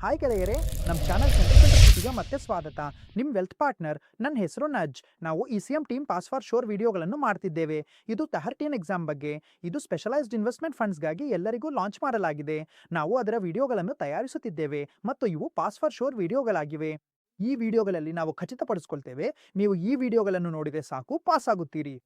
Hi ಗೆಳೆಯರೇ, ನಮ್ಮ channel sentiment ಮತ್ತೆ ಸ್ವಾಗತ. ನಿಮ್ಮ ವೆಲ್ತ್ ಪಾರ್ಟ್ನರ್. ನನ್ನ ಹೆಸರು ನಜ್. ನಾವು ECM team pass for sure ವಿಡಿಯೋಗಳನ್ನು ಮಾಡ್ತಿದ್ದೇವೆ. ಇದು ತಹರ್ಟಿನ್ ಎಕ್ಸಾಮ್ ಬಗ್ಗೆ. ಇದು ಸ್ಪೆಷಲೈಸ್ಡ್ ಇನ್ವೆಸ್ಟ್ಮೆಂಟ್ ಫಂಡ್ಸ್ಗಾಗಿ ಎಲ್ಲರಿಗೂ ಲಾಂಚ್ ಮಾಡಲಾಗಿದೆ. ನಾವು ಅದರ ವಿಡಿಯೋಗಳನ್ನು ತಯಾರಿಸುತ್ತಿದ್ದೇವೆ ಮತ್ತು ಇವು ಪಾಸ್ ಫಾರ್ ಶೋರ್ ವಿಡಿಯೋಗಳಾಗಿವೆ. ಈ ವಿಡಿಯೋಗಳಲ್ಲಿ ನಾವು ಖಚಿತಪಡಿಸಿಕೊಳ್ತೇವೆ ನೀವು ಈ ವಿಡಿಯೋಗಳನ್ನು ನೋಡಿದರೆ ಸಾಕು ಪಾಸ್ ಆಗುತ್ತೀರಿ.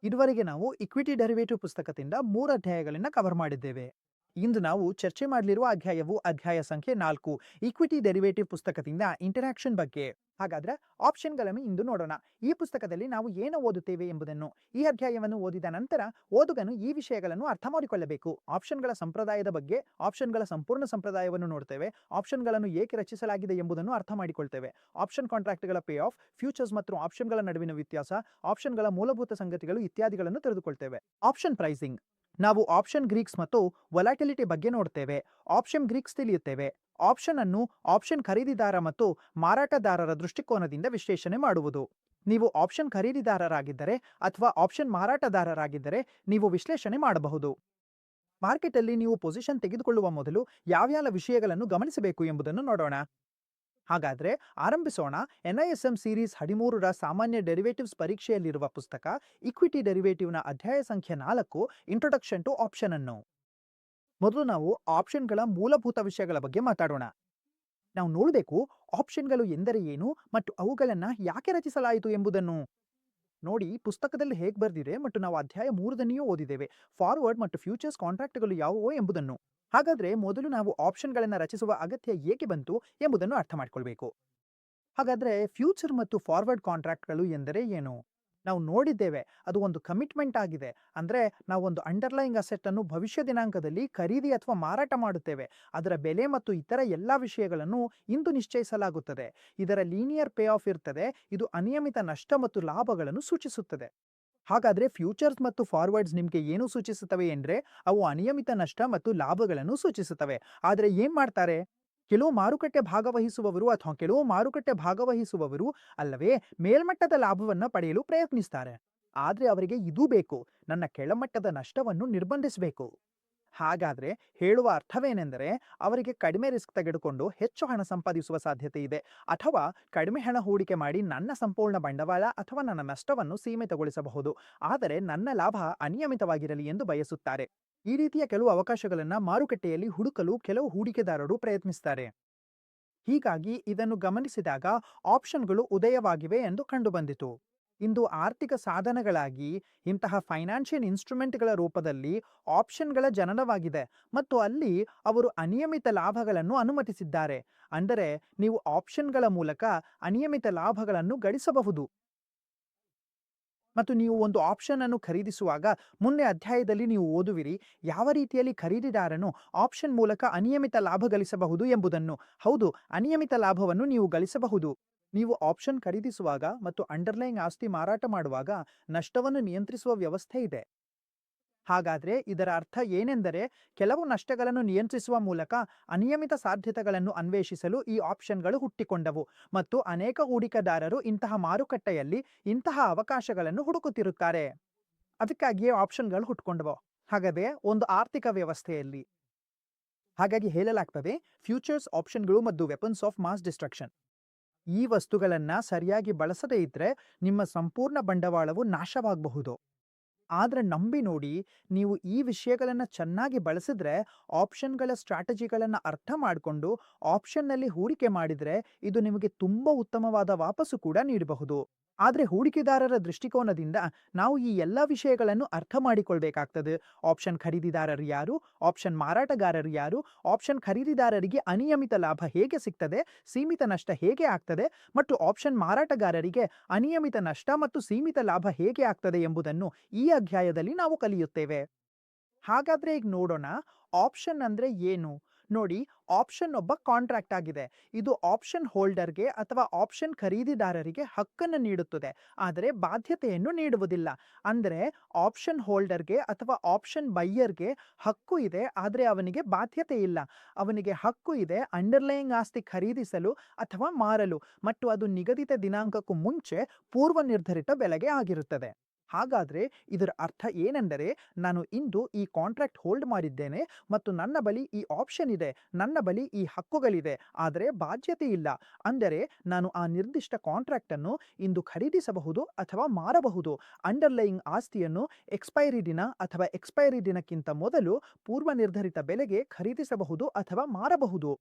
ಇದುವರೆಗೆ ನಾವು ಇಕ್ವಿಟಿ ಡೆರಿವೇಟಿವ್ ಪುಸ್ತಕದಿಂದ 3 ಅಧ್ಯಾಯಗಳನ್ನು ಕವರ್ ಮಾಡಿದ್ದೇವೆ. ಇಂದು ನಾವು ಚರ್ಚೆ ಮಾಡಲಿರುವ ಅಧ್ಯಾಯವು ಅಧ್ಯಾಯ ಸಂಖ್ಯೆ 4, ಈಕ್ವಿಟಿ ಡೆರಿವೇಟಿವ್ ಪುಸ್ತಕದಿಂದ ಇಂಟರಾಕ್ಷನ್ ಬಗ್ಗೆ. ಹಾಗಾದ್ರೆ ಆಪ್ಷನ್ಗಳನ್ನು ಇಂದು ನೋಡೋಣ. ಈ ಪುಸ್ತಕದಲ್ಲಿ ನಾವು ಏನು ಓದುತ್ತೇವೆ ಎಂಬುದನ್ನು. ಈ ಅಧ್ಯಾಯವನ್ನು ಓದಿದ ನಂತರ ಓದುಗನು ಈ ವಿಷಯಗಳನ್ನು ಅರ್ಥ ಮಾಡಿಕೊಳ್ಳಬೇಕು. ಆಪ್ಷನ್ಗಳ ಸಂಪ್ರದಾಯದ ಬಗ್ಗೆ, ಆಪ್ಷನ್ಗಳ ಸಂಪೂರ್ಣ ಸಂಪ್ರದಾಯವನ್ನು ನೋಡ್ತೇವೆ. ಆಪ್ಷನ್ಗಳನ್ನು ಏಕೆ ರಚಿಸಲಾಗಿದೆ ಎಂಬುದನ್ನು ಅರ್ಥ ಮಾಡಿಕೊಳ್ತೇವೆ. ಆಪ್ಷನ್ ಕಾಂಟ್ರಾಕ್ಟ್ಗಳ ಪೇ ಆಫ್, ಫ್ಯೂಚರ್ಸ್ ಮತ್ತು ಆಪ್ಷನ್ಗಳ ನಡುವಿನ ವ್ಯತ್ಯಾಸ, ಆಪ್ಷನ್ಗಳ ಮೂಲಭೂತ ಸಂಗತಿಗಳು ಇತ್ಯಾದಿಗಳನ್ನು ತಿಳಿದುಕೊಳ್ತೇವೆ. Option pricing. ನಾವು ಆಪ್ಷನ್ ಗ್ರೀಕ್ಸ್ ಮತ್ತು ವೊಲಾಟಿಲಿಟಿ ಬಗ್ಗೆ ನೋಡ್ತೇವೆ. ಆಪ್ಷನ್ ಗ್ರೀಕ್ಸ್ ತಿಳಿಯುತ್ತೇವೆ. ಆಪ್ಷನ್ ಅನ್ನು ಆಪ್ಷನ್ ಖರೀದಿದಾರ ಮತ್ತು ಮಾರಾಟಗಾರರ ದೃಷ್ಟಿಕೋನದಿಂದ ವಿಶ್ಲೇಷಣೆ ಮಾಡುವುದು. ನೀವು ಆಪ್ಷನ್ ಖರೀದಿದಾರರಾಗಿದ್ದರೆ ಅಥವಾ ಆಪ್ಷನ್ ಮಾರಾಟಗಾರರಾಗಿದ್ದರೆ ನೀವು ವಿಶ್ಲೇಷಣೆ ಮಾಡಬಹುದು. ಮಾರ್ಕೆಟ್ ಅಲ್ಲಿ ನೀವು ಪೊಸಿಷನ್ ತೆಗೆದುಕೊಳ್ಳುವ ಮೊದಲು ಯಾವ್ಯಾವ ವಿಷಯಗಳನ್ನು ಗಮನಿಸಬೇಕು ಎಂಬುದನ್ನು ನೋಡೋಣ. ಹಾಗಾದ್ರೆ ಆರಂಭಿಸೋಣ. NISM ಸೀರೀಸ್ 13ರ ಸಾಮಾನ್ಯ ಡೆರಿವೇಟಿವ್ಸ್ ಪರೀಕ್ಷೆಯಲ್ಲಿರುವ ಪುಸ್ತಕ ಇಕ್ವಿಟಿ ಡೆರಿವೇಟಿವ್ನ ಅಧ್ಯಾಯ ಸಂಖ್ಯೆ 4, ಇಂಟ್ರೊಡಕ್ಷನ್ ಟು ಆಪ್ಷನ್ ಅನ್ನು. ಮೊದಲು ನಾವು ಆಪ್ಷನ್ಗಳ ಮೂಲಭೂತ ವಿಷಯಗಳ ಬಗ್ಗೆ ಮಾತಾಡೋಣ. ನಾವು ನೋಡಬೇಕು ಆಪ್ಷನ್ಗಳು ಎಂದರೆ ಏನು ಮತ್ತು ಅವುಗಳನ್ನ ಯಾಕೆ ರಚಿಸಲಾಯಿತು ಎಂಬುದನ್ನು. ನೋಡಿ, ಪುಸ್ತಕದಲ್ಲಿ ಹೇಗೆ ಬರ್ದಿದೆ ಮತ್ತು ನಾವು ಅಧ್ಯಾಯ 3ದಲ್ಲಿಯೂ ಓದಿದ್ದೇವೆ. ಫಾರ್ವರ್ಡ್ ಮತ್ತು ಫ್ಯೂಚರ್ಸ್ ಕಾಂಟ್ರಾಕ್ಟ್ಗಳು ಯಾವುವು ಎಂಬುದನ್ನು. ಹಾಗಾದ್ರೆ ಮೊದಲು ನಾವು ಆಪ್ಷನ್ಗಳನ್ನು ರಚಿಸುವ ಅಗತ್ಯ ಏಕೆ ಬಂತು ಎಂಬುದನ್ನು ಅರ್ಥ ಮಾಡಿಕೊಳ್ಬೇಕು. ಹಾಗಾದ್ರೆ ಫ್ಯೂಚರ್ ಮತ್ತು ಫಾರ್ವರ್ಡ್ ಕಾಂಟ್ರಾಕ್ಟ್ಗಳು ಎಂದರೆ ಏನು? ನಾವು ನೋಡಿದ್ದೇವೆ, ಅದು ಒಂದು ಕಮಿಟ್ಮೆಂಟ್ ಆಗಿದೆ. ಅಂದ್ರೆ ನಾವು ಒಂದು ಅಂಡರ್ಲೈಯಿಂಗ್ ಅಸೆಟ್ ಅನ್ನು ಭವಿಷ್ಯ ದಿನಾಂಕದಲ್ಲಿ ಖರೀದಿ ಅಥವಾ ಮಾರಾಟ ಮಾಡುತ್ತೇವೆ. ಅದರ ಬೆಲೆ ಮತ್ತು ಇತರ ಎಲ್ಲಾ ವಿಷಯಗಳನ್ನು ಇಂದು ನಿಶ್ಚಯಿಸಲಾಗುತ್ತದೆ. ಇದರ ಲೀನಿಯರ್ ಪೇ ಆಫ್ ಇರ್ತದೆ. ಇದು ಅನಿಯಮಿತ ನಷ್ಟ ಮತ್ತು ಲಾಭಗಳನ್ನು ಸೂಚಿಸುತ್ತದೆ. ಹಾಗಾದ್ರೆ ಫ್ಯೂಚರ್ಸ್ ಮತ್ತು ಫಾರ್ವರ್ಡ್ಸ್ ನಿಮಗೆ ಏನು ಸೂಚಿಸುತ್ತವೆ ಎಂದ್ರೆ ಅವು ಅನಿಯಮಿತ ನಷ್ಟ ಮತ್ತು ಲಾಭಗಳನ್ನು ಸೂಚಿಸುತ್ತವೆ. ಆದ್ರೆ ಏನ್ ಮಾಡ್ತಾರೆ? ಕೆಲವು ಮಾರುಕಟ್ಟೆ ಭಾಗವಹಿಸುವವರು ಅಲ್ಲವೇ ಮೇಲ್ಮಟ್ಟದ ಲಾಭವನ್ನ ಪಡೆಯಲು ಪ್ರಯತ್ನಿಸ್ತಾರೆ. ಆದ್ರೆ ಅವರಿಗೆ ಇದು ಬೇಕು, ನನ್ನ ಕೆಳಮಟ್ಟದ ನಷ್ಟವನ್ನು ನಿರ್ಬಂಧಿಸಬೇಕು. ಹಾಗಾದ್ರೆ ಹೇಳುವ ಅರ್ಥವೇನೆಂದರೆ ಅವರಿಗೆ ಕಡಿಮೆ ರಿಸ್ಕ್ ತೆಗೆದುಕೊಂಡು ಹೆಚ್ಚು ಹಣ ಸಂಪಾದಿಸುವ ಸಾಧ್ಯತೆ ಇದೆ, ಅಥವಾ ಕಡಿಮೆ ಹಣ ಹೂಡಿಕೆ ಮಾಡಿ ನನ್ನ ಸಂಪೂರ್ಣ ಬಂಡವಾಳ ಅಥವಾ ನನ್ನ ನಷ್ಟವನ್ನು ಸೀಮಿತಗೊಳಿಸಬಹುದು, ಆದರೆ ನನ್ನ ಲಾಭ ಅನಿಯಮಿತವಾಗಿರಲಿ ಎಂದು ಬಯಸುತ್ತಾರೆ. ಈ ರೀತಿಯ ಕೆಲವು ಅವಕಾಶಗಳನ್ನ ಮಾರುಕಟ್ಟೆಯಲ್ಲಿ ಹುಡುಕಲು ಕೆಲವು ಹೂಡಿಕೆದಾರರು ಪ್ರಯತ್ನಿಸುತ್ತಾರೆ. ಹೀಗಾಗಿ ಇದನ್ನು ಗಮನಿಸಿದಾಗ ಆಪ್ಷನ್ಗಳು ಉದಯವಾಗಿವೆ ಎಂದು ಕಂಡುಬಂದಿತು. ಇಂದು ಆರ್ಥಿಕ ಸಾಧನಗಳಾಗಿ ಇಂತಹ ಫೈನಾನ್ಷಿಯಲ್ ಇನ್ಸ್ಟ್ರೂಮೆಂಟ್ಗಳ ರೂಪದಲ್ಲಿ ಆಪ್ಷನ್ಗಳ ಜನನವಾಗಿದೆ ಮತ್ತು ಅಲ್ಲಿ ಅವರು ಅನಿಯಮಿತ ಲಾಭಗಳನ್ನು ಅನುಮತಿಸಿದ್ದಾರೆ. ಅಂದರೆ ನೀವು ಆಪ್ಷನ್ಗಳ ಮೂಲಕ ಅನಿಯಮಿತ ಲಾಭಗಳನ್ನು ಗಳಿಸಬಹುದು. ಮತ್ತು ನೀವು ಒಂದು ಆಪ್ಷನ್ ಅನ್ನು ಖರೀದಿಸುವಾಗ ಮುಂದೆ ಅಧ್ಯಾಯದಲ್ಲಿ ನೀವು ಓದುವಿರಿ ಯಾವ ರೀತಿಯಲ್ಲಿ ಖರೀದಿದಾರನು ಆಪ್ಷನ್ ಮೂಲಕ ಅನಿಯಮಿತ ಲಾಭ ಗಳಿಸಬಹುದು ಎಂಬುದನ್ನು. ಹೌದು, ಅನಿಯಮಿತ ಲಾಭವನ್ನು ನೀವು ಗಳಿಸಬಹುದು. ನೀವು ಆಪ್ಷನ್ ಖರೀದಿಸುವಾಗ ಮತ್ತು ಅಂಡರ್ಲೈನ್ ಆಸ್ತಿ ಮಾರಾಟ ಮಾಡುವಾಗ ನಷ್ಟವನ್ನು ನಿಯಂತ್ರಿಸುವ ವ್ಯವಸ್ಥೆ ಇದೆ. ಹಾಗಾದ್ರೆ ಇದರ ಅರ್ಥ ಏನೆಂದರೆ ಕೆಲವು ನಷ್ಟಗಳನ್ನು ನಿಯಂತ್ರಿಸುವ ಮೂಲಕ ಅನಿಯಮಿತ ಸಾಧ್ಯತೆಗಳನ್ನು ಅನ್ವೇಷಿಸಲು ಈ ಆಪ್ಷನ್ಗಳು ಹುಟ್ಟಿಕೊಂಡವು ಮತ್ತು ಅನೇಕ ಹೂಡಿಕೆದಾರರು ಇಂತಹ ಮಾರುಕಟ್ಟೆಯಲ್ಲಿ ಇಂತಹ ಅವಕಾಶಗಳನ್ನು ಹುಡುಕುತ್ತಿರುತ್ತಾರೆ. ಅದಕ್ಕಾಗಿಯೇ ಆಪ್ಷನ್ಗಳು ಹುಟ್ಟುಕೊಂಡವು. ಹಾಗಾದ್ರೆ ಒಂದು ಆರ್ಥಿಕ ವ್ಯವಸ್ಥೆಯಲ್ಲಿ ಹಾಗಾಗಿ ಹೇಳಲಾಗ್ತದೆ ಫ್ಯೂಚರ್ಸ್, ಆಪ್ಷನ್ಗಳು ಮತ್ತು ವೆಪನ್ಸ್ ಆಫ್ ಮಾಸ್ ಡಿಸ್ಟ್ರಕ್ಷನ್. ಈ ವಸ್ತುಗಳನ್ನ ಸರಿಯಾಗಿ ಬಳಸದೇ ಇದ್ರೆ ನಿಮ್ಮ ಸಂಪೂರ್ಣ ಬಂಡವಾಳವು ನಾಶವಾಗಬಹುದು. ಆದ್ರೆ ನಂಬಿ ನೋಡಿ, ನೀವು ಈ ವಿಷಯಗಳನ್ನು ಚೆನ್ನಾಗಿ ಬಳಸಿದ್ರೆ, ಆಪ್ಷನ್ಗಳ ಸ್ಟ್ರಾಟಜಿಗಳನ್ನು ಅರ್ಥ ಮಾಡಿಕೊಂಡು ಆಪ್ಷನ್ನಲ್ಲಿ ಹೂಡಿಕೆ ಮಾಡಿದ್ರೆ ಇದು ನಿಮಗೆ ತುಂಬಾ ಉತ್ತಮವಾದ ವಾಪಸ್ಸು ಕೂಡ ನೀಡಬಹುದು. ಆದ್ರೆ ಹೂಡಿಕೆದಾರರ ದೃಷ್ಟಿಕೋನದಿಂದ ನಾವು ಈ ಎಲ್ಲ ವಿಷಯಗಳನ್ನು ಅರ್ಥ ಮಾಡಿಕೊಳ್ಬೇಕಾಗ್ತದೆ. ಆಪ್ಷನ್ ಖರೀದಿದಾರರು ಯಾರು, ಆಪ್ಷನ್ ಮಾರಾಟಗಾರರು ಯಾರು, ಆಪ್ಷನ್ ಖರೀದಿದಾರರಿಗೆ ಅನಿಯಮಿತ ಲಾಭ ಹೇಗೆ ಸಿಗ್ತದೆ, ಸೀಮಿತ ನಷ್ಟ ಹೇಗೆ ಆಗ್ತದೆ, ಮತ್ತು ಆಪ್ಷನ್ ಮಾರಾಟಗಾರರಿಗೆ ಅನಿಯಮಿತ ನಷ್ಟ ಮತ್ತು ಸೀಮಿತ ಲಾಭ ಹೇಗೆ ಆಗ್ತದೆ ಎಂಬುದನ್ನು ಈ ಅಧ್ಯಾಯದಲ್ಲಿ ನಾವು ಕಲಿಯುತ್ತೇವೆ. ಹಾಗಾದ್ರೆ ಈಗ ನೋಡೋಣ, ಆಪ್ಷನ್ ಅಂದ್ರೆ ಏನು. ನೋಡಿ, ಆಪ್ಷನ್ ಒಬ್ಬ ಕಾಂಟ್ರಾಕ್ಟ್ ಆಗಿದೆ. ಇದು ಆಪ್ಷನ್ ಹೋಲ್ಡರ್ಗೆ ಅಥವಾ ಆಪ್ಷನ್ ಖರೀದಿದಾರರಿಗೆ ಹಕ್ಕನ್ನು ನೀಡುತ್ತದೆ, ಆದರೆ ಬಾಧ್ಯತೆಯನ್ನು ನೀಡುವುದಿಲ್ಲ. ಅಂದರೆ ಆಪ್ಷನ್ ಹೋಲ್ಡರ್ಗೆ ಅಥವಾ ಆಪ್ಷನ್ ಬೈಯರ್ಗೆ ಹಕ್ಕು ಇದೆ, ಆದರೆ ಅವನಿಗೆ ಬಾಧ್ಯತೆ ಇಲ್ಲ. ಅವನಿಗೆ ಹಕ್ಕು ಇದೆ ಅಂಡರ್ಲೈಯಿಂಗ್ ಆಸ್ತಿ ಖರೀದಿಸಲು ಅಥವಾ ಮಾರಲು, ಮತ್ತು ಅದು ನಿಗದಿತ ದಿನಾಂಕಕ್ಕೂ ಮುಂಚೆ ಪೂರ್ವ ನಿರ್ಧರಿತ ಬೆಲೆಗೆ ಆಗಿರುತ್ತದೆ. ಹಾಗಾದರೆ ಇದರ ಅರ್ಥ ಏನೆಂದರೆ ನಾನು ಇಂದು ಈ ಕಾಂಟ್ರಾಕ್ಟ್ ಹೋಲ್ಡ್ ಮಾಡಿದ್ದೇನೆ ಮತ್ತು ನನ್ನ ಬಳಿ ಈ ಆಪ್ಷನ್ ಇದೆ, ನನ್ನ ಬಳಿ ಈ ಹಕ್ಕುಗಳಿದೆ, ಆದರೆ ಬಾಧ್ಯತೆ ಇಲ್ಲ. ಅಂದರೆ ನಾನು ಆ ನಿರ್ದಿಷ್ಟ ಕಾಂಟ್ರಾಕ್ಟ್ ಅನ್ನು ಇಂದು ಖರೀದಿಸಬಹುದು ಅಥವಾ ಮಾರಬಹುದು. ಅಂಡರ್ಲೈಯಿಂಗ್ ಆಸ್ತಿಯನ್ನು ಎಕ್ಸ್ಪೈರಿ ದಿನ ಅಥವಾ ಎಕ್ಸ್ಪೈರಿ ದಿನಕ್ಕಿಂತ ಮೊದಲು ಪೂರ್ವ ನಿರ್ಧರಿತ ಬೆಲೆಗೆ ಖರೀದಿಸಬಹುದು ಅಥವಾ ಮಾರಬಹುದು.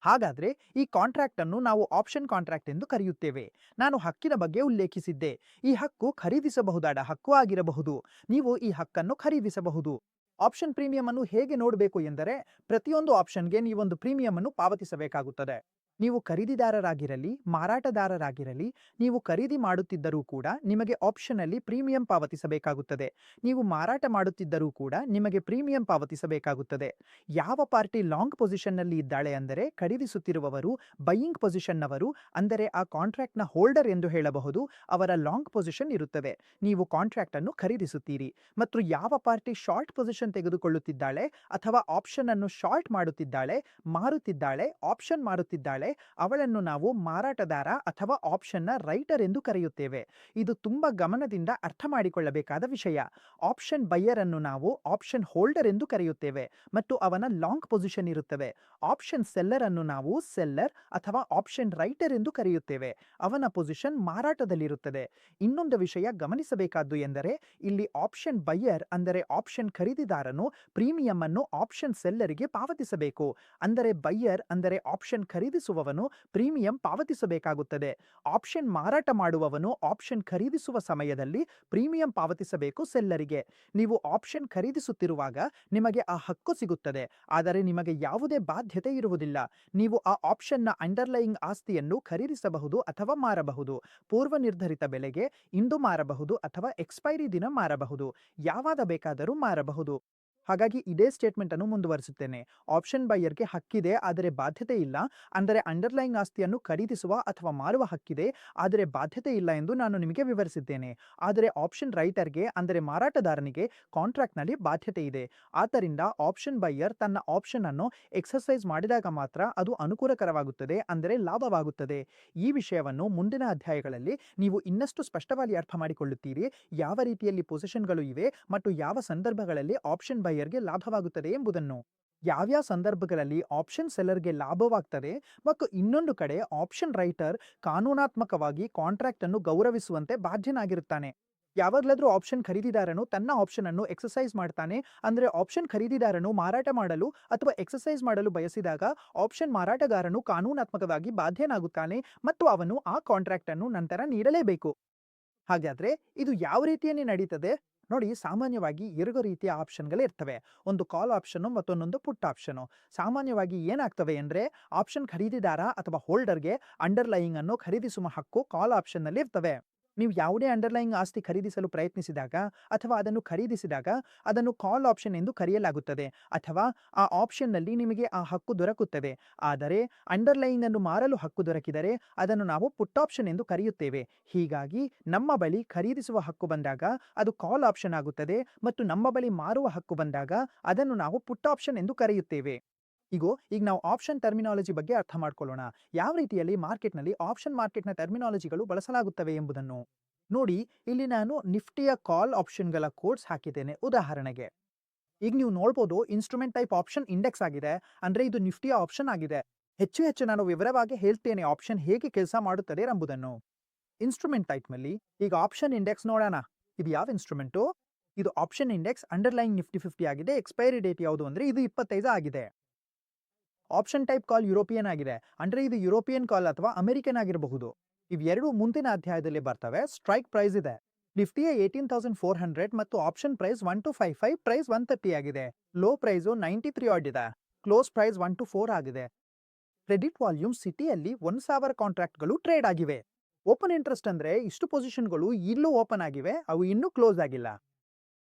ಹಾಗಾದ್ರೆ ಈ ಕಾಂಟ್ರಾಕ್ಟ್ ಅನ್ನು ನಾವು ಆಪ್ಷನ್ ಕಾಂಟ್ರಾಕ್ಟ್ ಎಂದು ಕರೆಯುತ್ತೇವೆ. ನಾನು ಹಕ್ಕಿನ ಬಗ್ಗೆ ಉಲ್ಲೇಖಿಸಿದ್ದೆ. ಈ ಹಕ್ಕು ಖರೀದಿಸಬಹುದಾದ ಹಕ್ಕು ಆಗಿರಬಹುದು. ನೀವು ಈ ಹಕ್ಕನ್ನು ಖರೀದಿಸಬಹುದು. ಆಪ್ಷನ್ ಪ್ರೀಮಿಯಂ ಅನ್ನು ಹೇಗೆ ನೋಡಬೇಕು ಎಂದರೆ, ಪ್ರತಿಯೊಂದು ಆಪ್ಷನ್ಗೆ ನೀವೊಂದು ಪ್ರೀಮಿಯಂ ಅನ್ನು ಪಾವತಿಸಬೇಕಾಗುತ್ತದೆ. ನೀವು ಖರೀದಿದಾರರಾಗಿರಲಿ ಮಾರಾಟಗಾರರಾಗಿರಲಿ, ನೀವು ಖರೀದಿ ಮಾಡುತ್ತಿದ್ದರೂ ಕೂಡ ನಿಮಗೆ ಆಪ್ಷನ್ನಲ್ಲಿ ಪ್ರೀಮಿಯಂ ಪಾವತಿಸಬೇಕಾಗುತ್ತದೆ. ನೀವು ಮಾರಾಟ ಮಾಡುತ್ತಿದ್ದರೂ ಕೂಡ ನಿಮಗೆ ಪ್ರೀಮಿಯಂ ಪಾವತಿಸಬೇಕಾಗುತ್ತದೆ. ಯಾವ ಪಾರ್ಟಿ ಲಾಂಗ್ ಪೊಸಿಷನ್ನಲ್ಲಿ ಇದ್ದಾಳೆ ಅಂದರೆ ಖರೀದಿಸುತ್ತಿರುವವರು, ಬೈಯಿಂಗ್ ಪೊಸಿಷನ್ನವರು ಅಂದರೆ ಆ ಕಾಂಟ್ರಾಕ್ಟ್ನ ಹೋಲ್ಡರ್ ಎಂದು ಹೇಳಬಹುದು, ಅವರ ಲಾಂಗ್ ಪೊಸಿಷನ್ ಇರುತ್ತದೆ. ನೀವು ಕಾಂಟ್ರಾಕ್ಟ್ ಅನ್ನು ಖರೀದಿಸುತ್ತೀರಿ. ಮತ್ತು ಯಾವ ಪಾರ್ಟಿ ಶಾರ್ಟ್ ಪೊಸಿಷನ್ ತೆಗೆದುಕೊಳ್ಳುತ್ತಿದ್ದಾಳೆ ಅಥವಾ ಆಪ್ಷನ್ ಅನ್ನು ಶಾರ್ಟ್ ಮಾಡುತ್ತಿದ್ದಾಳೆ, ಮಾರುತ್ತಿದ್ದಾಳೆ, ಆಪ್ಷನ್ ಮಾರುತ್ತಿದ್ದಾಳೆ, ಅವಳನ್ನು ನಾವು ಮಾರಾಟಗಾರ ಅಥವಾ ಆಪ್ಷನ್ನ ರೈಟರ್ ಎಂದು ಕರೆಯುತ್ತೇವೆ. ಇದು ತುಂಬಾ ಗಮನದಿಂದ ಅರ್ಥ ಮಾಡಿಕೊಳ್ಳಬೇಕಾದ ವಿಷಯ. ಆಪ್ಷನ್ ಬೈಯರ್ ಅನ್ನು ನಾವು ಆಪ್ಷನ್ ಹೋಲ್ಡರ್ ಎಂದು ಕರೆಯುತ್ತೇವೆ ಮತ್ತು ಅವನ ಲಾಂಗ್ ಪೊಸಿಷನ್ ಇರುತ್ತವೆ. ಆಪ್ಷನ್ ಸೆಲ್ಲರ್ ಅನ್ನು ನಾವು ಸೆಲ್ಲರ್ ಅಥವಾ ಆಪ್ಷನ್ ರೈಟರ್ ಎಂದು ಕರೆಯುತ್ತೇವೆ. ಅವನ ಪೊಸಿಷನ್ ಮಾರಾಟದಲ್ಲಿರುತ್ತದೆ. ಇನ್ನೊಂದು ವಿಷಯ ಗಮನಿಸಬೇಕಾದ್ದು ಎಂದರೆ, ಇಲ್ಲಿ ಆಪ್ಷನ್ ಬೈಯರ್ ಅಂದರೆ ಆಪ್ಷನ್ ಖರೀದಿದಾರನು ಪ್ರೀಮಿಯಂ ಅನ್ನು ಆಪ್ಷನ್ ಸೆಲ್ಲರಿಗೆ ಪಾವತಿಸಬೇಕು. ಅಂದರೆ ಬೈಯರ್ ಅಂದರೆ ಆಪ್ಷನ್ ಖರೀದಿಸುವವನು ಪ್ರೀಮಿಯಂ ಪಾವತಿಸಬೇಕಾಗುತ್ತದೆ. ಆಪ್ಷನ್ ಮಾರಾಟ ಮಾಡುವವನು ಆಪ್ಷನ್ ಖರೀದಿಸುವ ಸಮಯದಲ್ಲಿ ಪ್ರೀಮಿಯಂ ಪಾವತಿಸಬೇಕು ಸೆಲ್ಲರಿಗೆ. ನೀವು ಆಪ್ಷನ್ ಖರೀದಿಸುತ್ತಿರುವಾಗ ನಿಮಗೆ ಆ ಹಕ್ಕು ಸಿಗುತ್ತದೆ, ಆದರೆ ನಿಮಗೆ ಯಾವುದೇ ಬಾಧ್ಯತೆ ಇರುವುದಿಲ್ಲ. ನೀವು ಆ ಆಪ್ಷನ್ನ ಅಂಡರ್ಲೈಯಿಂಗ್ ಆಸ್ತಿಯನ್ನು ಖರೀದಿಸಬಹುದು ಅಥವಾ ಮಾರಬಹುದು. ಪೂರ್ವ ನಿರ್ಧರಿತ ಬೆಲೆಗೆ ಇಂದು ಮಾರಬಹುದು ಅಥವಾ ಎಕ್ಸ್ಪೈರಿ ದಿನ ಮಾರಬಹುದು. ಯಾವಾಗ ಬೇಕಾದರೂ ಮಾರಬಹುದು. ಹಾಗಾಗಿ ಇದೇ ಸ್ಟೇಟ್ಮೆಂಟ್ ಅನ್ನು ಮುಂದುವರಿಸುತ್ತೇನೆ. ಆಪ್ಷನ್ ಬೈಯರ್ಗೆ ಹಕ್ಕಿದೆ ಆದರೆ ಬಾಧ್ಯತೆ ಇಲ್ಲ, ಅಂದರೆ ಅಂಡರ್ಲೈಯಿಂಗ್ ಆಸ್ತಿಯನ್ನು ಖರೀದಿಸುವ ಅಥವಾ ಮಾರುವ ಹಕ್ಕಿದೆ ಆದರೆ ಬಾಧ್ಯತೆ ಇಲ್ಲ ಎಂದು ನಾನು ನಿಮಗೆ ವಿವರಿಸಿದ್ದೇನೆ. ಆದರೆ ಆಪ್ಷನ್ ರೈಟರ್ಗೆ ಅಂದರೆ ಮಾರಾಟಗಾರನಿಗೆ ಕಾಂಟ್ರಾಕ್ಟ್ನಲ್ಲಿ ಬಾಧ್ಯತೆ ಇದೆ. ಆದ್ದರಿಂದ ಆಪ್ಷನ್ ಬೈಯರ್ ತನ್ನ ಆಪ್ಷನ್ ಅನ್ನು ಎಕ್ಸರ್ಸೈಸ್ ಮಾಡಿದಾಗ ಮಾತ್ರ ಅದು ಅನುಕೂಲಕರವಾಗುತ್ತದೆ, ಅಂದರೆ ಲಾಭವಾಗುತ್ತದೆ. ಈ ವಿಷಯವನ್ನು ಮುಂದಿನ ಅಧ್ಯಾಯಗಳಲ್ಲಿ ನೀವು ಇನ್ನಷ್ಟು ಸ್ಪಷ್ಟವಾಗಿ ಅರ್ಥ ಮಾಡಿಕೊಳ್ಳುತ್ತೀರಿ. ಯಾವ ರೀತಿಯಲ್ಲಿ ಪೊಸಿಷನ್ಗಳು ಇವೆ ಮತ್ತು ಯಾವ ಸಂದರ್ಭಗಳಲ್ಲಿ ಆಪ್ಷನ್ ಬೈಯರ್ಗೆ ಲಾಭವಾಗುತ್ತದೆ ಎಂಬುದನ್ನು. ಯಾವ್ಯಾವ ಸಂದರ್ಭಗಳಲ್ಲಿ ಆಪ್ಷನ್ ಸೆಲ್ಲರ್ಗೆ ಲಾಭವಾಗ್ತದೆ ಮತ್ತು ಇನ್ನೊಂದು ಕಡೆ ಆಪ್ಷನ್ ರೈಟರ್ ಕಾನೂನಾತ್ಮಕವಾಗಿ ಕಾಂಟ್ರಾಕ್ಟ್ ಅನ್ನು ಗೌರವಿಸುವಂತೆ ಬಾಧ್ಯನಾಗಿರುತ್ತಾನೆ. ಯಾವಾಗಲಾದರೂ ಆಪ್ಷನ್ ಖರೀದಿದಾರನು ತನ್ನ ಆಪ್ಷನ್ ಅನ್ನು ಎಕ್ಸರ್ಸೈಸ್ ಮಾಡ್ತಾನೆ, ಅಂದರೆ ಆಪ್ಷನ್ ಖರೀದಿದಾರನು ಮಾರಾಟ ಮಾಡಲು ಅಥವಾ ಎಕ್ಸರ್ಸೈಸ್ ಮಾಡಲು ಬಯಸಿದಾಗ ಆಪ್ಷನ್ ಮಾರಾಟಗಾರನು ಕಾನೂನಾತ್ಮಕವಾಗಿ ಬಾಧ್ಯನಾಗುತ್ತಾನೆ ಮತ್ತು ಅವನು ಆ ಕಾಂಟ್ರಾಕ್ಟ್ ಅನ್ನು ನಂತರ ನೀಡಲೇಬೇಕು. ಹಾಗಾದ್ರೆ ಇದು ಯಾವ ರೀತಿಯಲ್ಲಿ ನಡೀತದೆ ನೋಡಿ. ಸಾಮಾನ್ಯವಾಗಿ 2 ರೀತಿಯ ಆಪ್ಷನ್ಗಳೇ ಇರ್ತವೆ. ಒಂದು ಕಾಲ್ ಆಪ್ಷನ್ನು ಮತ್ತೊಂದೊಂದು ಪುಟ್ ಆಪ್ಷನು. ಸಾಮಾನ್ಯವಾಗಿ ಏನಾಗ್ತವೆ ಅಂದರೆ, ಆಪ್ಷನ್ ಖರೀದಿದಾರ ಅಥವಾ ಹೋಲ್ಡರ್ಗೆ ಅಂಡರ್ಲೈಯಿಂಗ್ ಅನ್ನು ಖರೀದಿಸುವ ಹಕ್ಕು ಕಾಲ್ ಆಪ್ಷನ್ನಲ್ಲಿ ಇರ್ತವೆ. ನೀವು ಯಾವುದೇ ಅಂಡರ್ಲೈಯಿಂಗ್ ಆಸ್ತಿ ಖರೀದಿಸಲು ಪ್ರಯತ್ನಿಸಿದಾಗ ಅಥವಾ ಅದನ್ನು ಖರೀದಿಸಿದಾಗ ಅದನ್ನು ಕಾಲ್ ಆಪ್ಷನ್ ಎಂದು ಕರೆಯಲಾಗುತ್ತದೆ, ಅಥವಾ ಆ ಆಪ್ಷನ್ನಲ್ಲಿ ನಿಮಗೆ ಆ ಹಕ್ಕು ದೊರಕುತ್ತದೆ. ಆದರೆ ಅಂಡರ್ಲೈಯಿಂಗ್ ಅನ್ನು ಮಾರಲು ಹಕ್ಕು ದೊರಕಿದರೆ ಅದನ್ನು ನಾವು ಪುಟ್ ಆಪ್ಷನ್ ಎಂದು ಕರೆಯುತ್ತೇವೆ. ಹೀಗಾಗಿ ನಮ್ಮ ಬಳಿ ಖರೀದಿಸುವ ಹಕ್ಕು ಬಂದಾಗ ಅದು ಕಾಲ್ ಆಪ್ಷನ್ ಆಗುತ್ತದೆ ಮತ್ತು ನಮ್ಮ ಬಳಿ ಮಾರುವ ಹಕ್ಕು ಬಂದಾಗ ಅದನ್ನು ನಾವು ಪುಟ್ ಆಪ್ಷನ್ ಎಂದು ಕರೆಯುತ್ತೇವೆ. ಈಗ ನಾವು ಆಪ್ಷನ್ ಟರ್ಮಿನಾಲಜಿ ಬಗ್ಗೆ ಅರ್ಥ ಮಾಡ್ಕೊಳ್ಳೋಣ. ಯಾವ ರೀತಿಯಲ್ಲಿ ಮಾರ್ಕೆಟ್ನಲ್ಲಿ ಆಪ್ಷನ್ ಮಾರ್ಕೆಟ್ನ ಟರ್ಮಿನಾಲಜಿಗಳು ಬಳಸಲಾಗುತ್ತವೆ ಎಂಬುದನ್ನು ನೋಡಿ. ಇಲ್ಲಿ ನಾನು ನಿಫ್ಟಿಯ ಕಾಲ್ ಆಪ್ಷನ್ಗಳ ಕೋಡ್ಸ್ ಹಾಕಿದ್ದೇನೆ. ಉದಾಹರಣೆಗೆ ಈಗ ನೀವು ನೋಡ್ಬೋದು, ಇನ್ಸ್ಟ್ರೂಮೆಂಟ್ ಟೈಪ್ ಆಪ್ಷನ್ ಇಂಡೆಕ್ಸ್ ಆಗಿದೆ, ಅಂದರೆ ಇದು ನಿಫ್ಟಿಯ ಆಪ್ಷನ್ ಆಗಿದೆ. ಹೆಚ್ಚು ನಾನು ವಿವರವಾಗಿ ಹೇಳ್ತೇನೆ ಆಪ್ಷನ್ ಹೇಗೆ ಕೆಲಸ ಮಾಡುತ್ತದೆ ಎಂಬುದನ್ನು. ಇನ್ಸ್ಟ್ರೂಮೆಂಟ್ ಟೈಪ್ನಲ್ಲಿ ಈಗ ಆಪ್ಷನ್ ಇಂಡೆಕ್ಸ್ ನೋಡೋಣ. ಇದು ಯಾವ ಇನ್ಸ್ಟ್ರೂಮೆಂಟು? ಇದು ಆಪ್ಷನ್ ಇಂಡೆಕ್ಸ್ ಅಂಡರ್ಲೈಯಿಂಗ್ ನಿಫ್ಟಿ 50 ಆಗಿದೆ. ಎಕ್ಸ್ಪೈರಿ ಡೇಟ್ ಯಾವುದು ಅಂದರೆ ಇದು 25 ಆಗಿದೆ. ಆಪ್ಷನ್ ಟೈಪ್ ಕಾಲ್ ಯುರೋಪಿಯನ್ ಆಗಿದೆ, ಅಂದರೆ ಇದು ಯುರೋಪಿಯನ್ ಕಾಲ್ ಅಥವಾ ಅಮೆರಿಕನ್ ಆಗಿರಬಹುದು. ಇವೆರಡು ಮುಂದಿನ ಅಧ್ಯಾಯದಲ್ಲಿ ಬರ್ತವೆ. ಸ್ಟ್ರೈಕ್ ಪ್ರೈಸ್ ಇದೆ. ನಿಫ್ಟಿಯ 18,400 ಮತ್ತು ಆಪ್ಷನ್ ಪ್ರೈಸ್ 1255, ಪ್ರೈಸ್ 130 ಆಗಿದೆ. ಲೋ ಪ್ರೈಸು 93 ಆಡ್ ಇದೆ. ಕ್ಲೋಸ್ ಪ್ರೈಸ್ 124 ಆಗಿದೆ. ಕ್ರೆಡಿಟ್ ವಾಲ್ಯೂಮ್ ಸಿಟಿಯಲ್ಲಿ 1000 ಕಾಂಟ್ರಾಕ್ಟ್ಗಳು ಟ್ರೇಡ್ ಆಗಿವೆ. ಓಪನ್ ಇಂಟ್ರೆಸ್ಟ್ ಅಂದರೆ ಇಷ್ಟು ಪೊಸಿಷನ್ಗಳು ಇಲ್ಲೂ ಓಪನ್ ಆಗಿವೆ, ಅವು ಇನ್ನೂ ಕ್ಲೋಸ್ ಆಗಿಲ್ಲ.